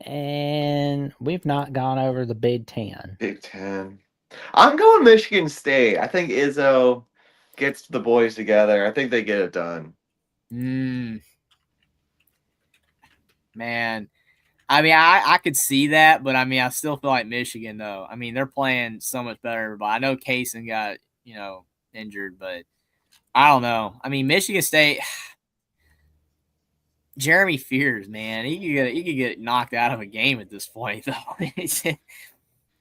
And we've not gone over the Big Ten. Big Ten. I'm going Michigan State. I think Izzo gets the boys together. I think they get it done. Man. I mean, I could see that, but I mean, I still feel like Michigan, though. I mean, they're playing so much better. But I know Kaysen got, injured, but I don't know. I mean, Michigan State, Jeremy Fears, man, he could get knocked out of a game at this point, though. If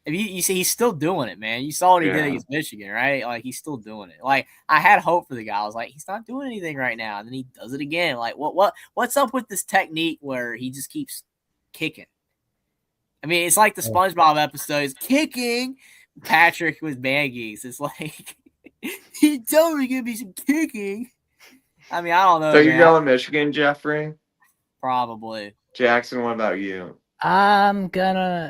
you see, he's still doing it, man. You saw what he did against Michigan, right? Like, he's still doing it. Like, I had hope for the guy. I was like, he's not doing anything right now, and then he does it again. Like, what's up with this technique where he just keeps kicking? I mean, it's like the SpongeBob episode is kicking Patrick with Mangees. It's like, he's totally gonna be some kicking. I mean, I don't know. So you're going Michigan, Jeffrey? Probably. Jackson, what about you? I'm thinking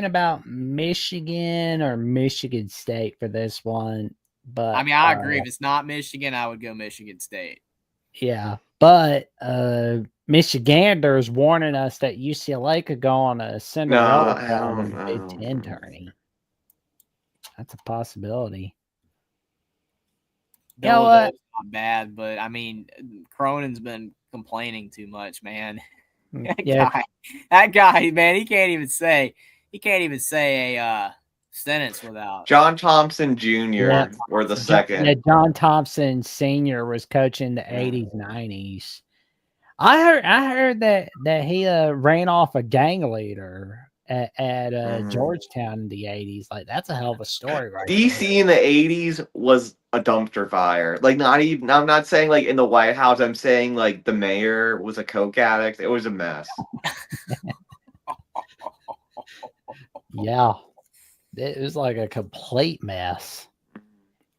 about Michigan or Michigan State for this one. But I mean, I agree. If it's not Michigan, I would go Michigan State. Yeah. But Michiganders warning us that UCLA could go on a Cinderella in the Big Ten tourney. That's a possibility. You know what? Not bad, but I mean, Cronin's been complaining too much, man. That guy, man, he can't even say a sentence without. John Thompson Jr. or the second. Yeah, John Thompson Sr. was coaching the 80s, 90s. I heard that he ran off a gang leader at Georgetown in the 80s. Like, that's a hell of a story, right? DC there. in the 80s was a dumpster fire. Like, not even, I'm not saying like in the White House, I'm saying like the mayor was a coke addict. It was a mess. Yeah. It was like a complete mess.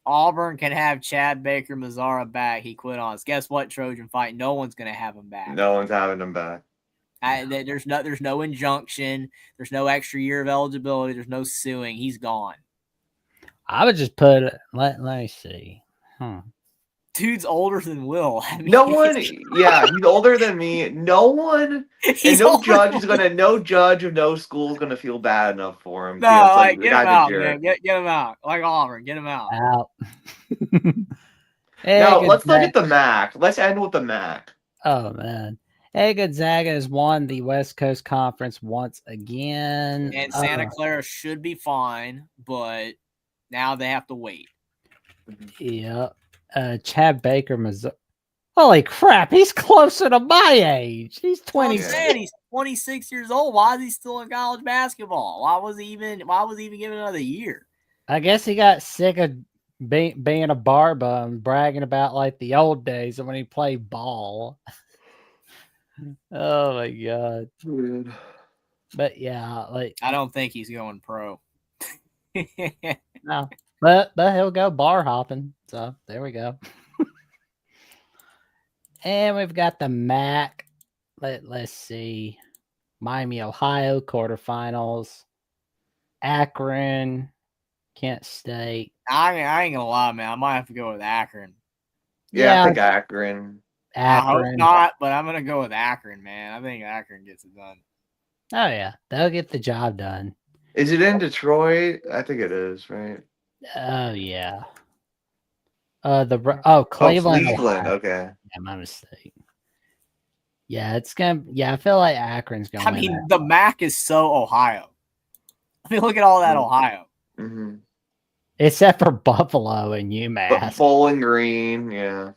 Auburn can have Chad Baker Mazara back. He quit on us. Guess what, Trojan Fight? No one's going to have him back. No one's having him back. There's no injunction. There's no extra year of eligibility. There's no suing. He's gone. I would just put let me see. Dude's older than Will. I mean, no one, yeah, he's older than me. No one, and no judge of no school is gonna feel bad enough for him. No, like, get him out, man. Get him out. Like Auburn, get him out. Now let's look at the MAC. Let's end with the MAC. Oh man. Hey, Gonzaga has won the West Coast Conference once again. And Santa Clara should be fine, but now they have to wait. Yeah. Chad Baker, Missouri. Holy crap, he's closer to my age. He's 20. He's 26 years old. Why is he still in college basketball? Why was he even given another year? I guess he got sick of being a bar bum, bragging about like the old days when he played ball. Oh my god. Weird. But yeah, like I don't think he's going pro. No. But he'll go bar hopping. So there we go. And we've got the MAC. Let's see. Miami, Ohio, quarterfinals. Akron, Kent State. I ain't gonna lie, man. I might have to go with Akron. Yeah, I think Akron. I hope not, but I'm gonna go with Akron, man. I think Akron gets it done. Oh yeah, they'll get the job done. Is it in Detroit? I think it is, right? Oh yeah. Cleveland. Cleveland. Okay. Yeah, my mistake. Yeah, it's gonna. Yeah, I feel like Akron's gonna. I mean, the MAC is so Ohio. I mean, look at all that Ohio. Mm-hmm. Except for Buffalo and UMass. Bowling Green, yeah.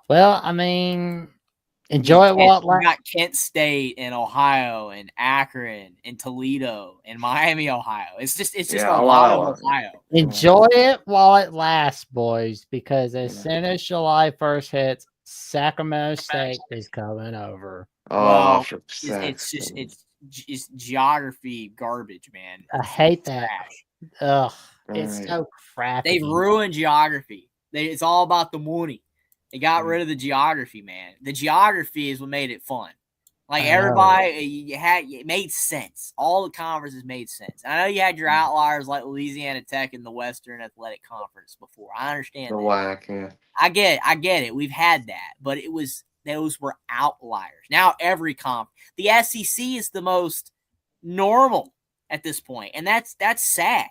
Well, I mean, enjoy it while it lasts. We got Kent State and Ohio and Akron and Toledo and Miami, Ohio. It's just a lot of Ohio. Enjoy it while it lasts, boys, because as soon as July 1st hits, Sacramento State is coming over. Oh, well, it's geography garbage, man. I hate that. Ugh, it's so crappy. They've ruined geography. It's all about the money. They got rid of the geography, man. The geography is what made it fun. Like everybody, it made sense. All the conferences made sense. And I know you had your outliers like Louisiana Tech in the Western Athletic Conference before. I understand the that. whack, yeah. I get it. We've had that, but those were outliers. Now every the SEC is the most normal at this point, and that's sad.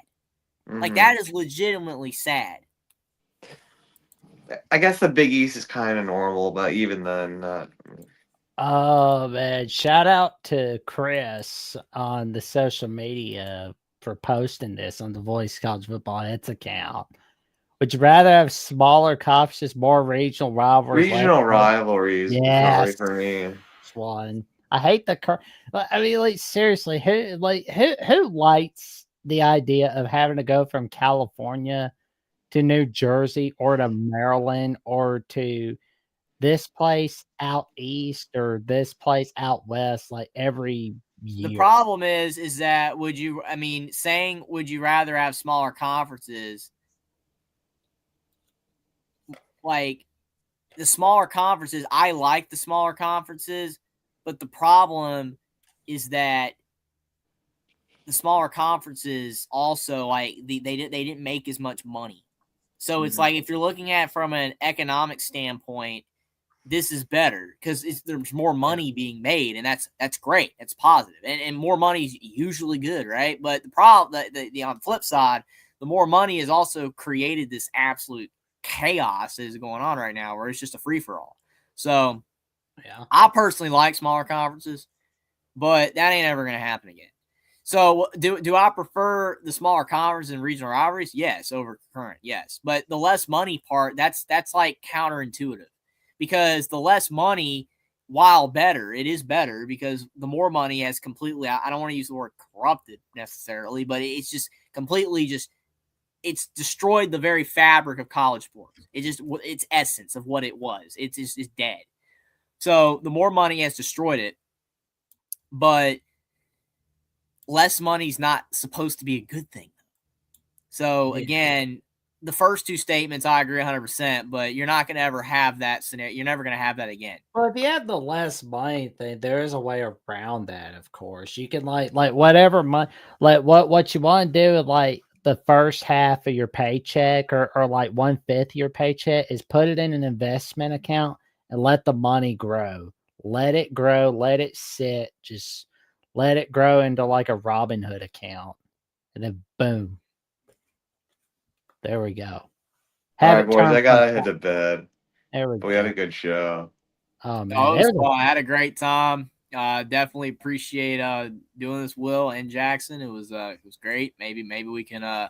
Mm-hmm. Like that is legitimately sad. I guess the Big East is kind of normal, but even then, not. Oh man! Shout out to Chris on the social media for posting this on the Voice College Football Hits account. Would you rather have smaller conferences, more regional rivalries? Regional rivalries, yeah, for me. One. I hate the. I mean, like seriously, who likes the idea of having to go from California to New Jersey or to Maryland or to this place out east or this place out west like every year? The problem is that would you rather have smaller conferences? Like the smaller conferences, I like the smaller conferences, but the problem is that the smaller conferences also like they didn't make as much money. So it's like if you're looking at it from an economic standpoint, this is better because there's more money being made, and that's great. It's positive, and more money is usually good, right? But the problem, the on the flip side, the more money has also created this absolute chaos that is going on right now, where it's just a free for all. So, Yeah. I personally like smaller conferences, but that ain't ever going to happen again. So, do I prefer the smaller conference and regional rivalries? Yes, over current, yes. But the less money part, that's like counterintuitive, because the less money, while better, it is better because the more money has completely, I don't want to use the word corrupted necessarily, but it's just completely it's destroyed the very fabric of college sports. Its essence of what it was. It's dead. So the more money has destroyed it, but less money is not supposed to be a good thing. So again, the first two statements, I agree 100%, but you're not going to ever have that scenario. You're never going to have that again. Well, if you have the less money thing, there is a way around that. Of course, you can like whatever money, like what you want to do with like the first half of your paycheck or like 1/5 of your paycheck is put it in an investment account and let the money grow. Let it grow. Let it sit. Just let it grow into like a Robinhood account, and then boom. There we go. All Have right, it boys, turn I from gotta head to bed. There we But we had go. a good show. Oh man, Oh, it there's was fun. I had a great time. Definitely appreciate doing this, Will and Jackson. It was great. Maybe we can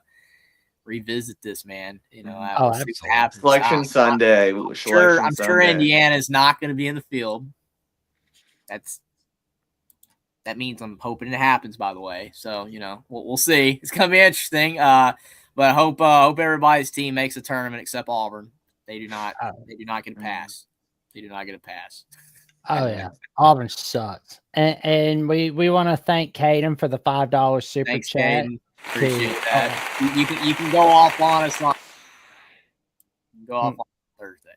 revisit this, man. You know, Oh, we'll see what absolutely. happens. Selection Sunday. I'm Selection sure Sunday. Indiana's not going to be in the field. That means I'm hoping it happens, by the way. So, you know, we'll see. It's going to be interesting. But I hope everybody's team makes a tournament except Auburn. They do not get a pass. They do not get a pass. Oh yeah, Auburn sucks, and we want to thank Caden for the $5 super Thanks, chat. Caden. Appreciate that. You can go off on us on Thursday.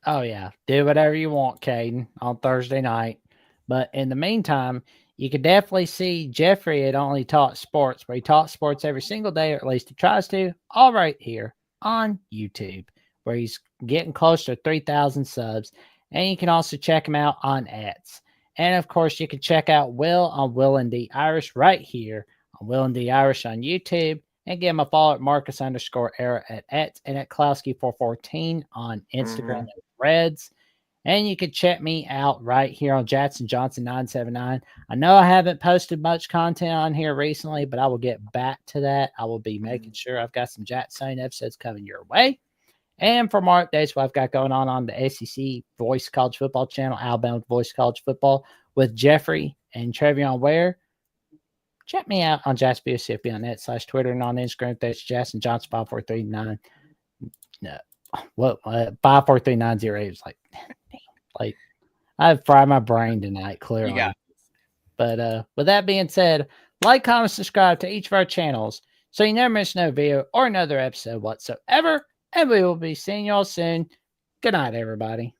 Oh yeah, do whatever you want, Caden, on Thursday night. But in the meantime, you can definitely see Jeffrey at Only Talk Sports, where he talks sports every single day, or at least he tries to, all right here on YouTube, where he's getting close to 3,000 subs. And you can also check him out on X. And of course, you can check out Will on Will and D Irish right here on Will and D Irish on YouTube. And give him a follow at Marcus_Era at X and at Klowski414 on Instagram and Reds. And you can check me out right here on Jackson Johnson 979. I know I haven't posted much content on here recently, but I will get back to that. I will be making sure I've got some Jackson episodes coming your way. And for more updates, what I've got going on the SEC Voice College Football channel, Alabama Voice College Football with Jeffrey and Trevion Ware. Check me out on JacksBSFB on net/Twitter and on Instagram. That's Jackson Johnson 54339. No, what 543908 is like I've fried my brain tonight, clearly. You got it. But with that being said, like, comment, subscribe to each of our channels so you never miss no video or another episode whatsoever. And we will be seeing y'all soon. Good night, everybody.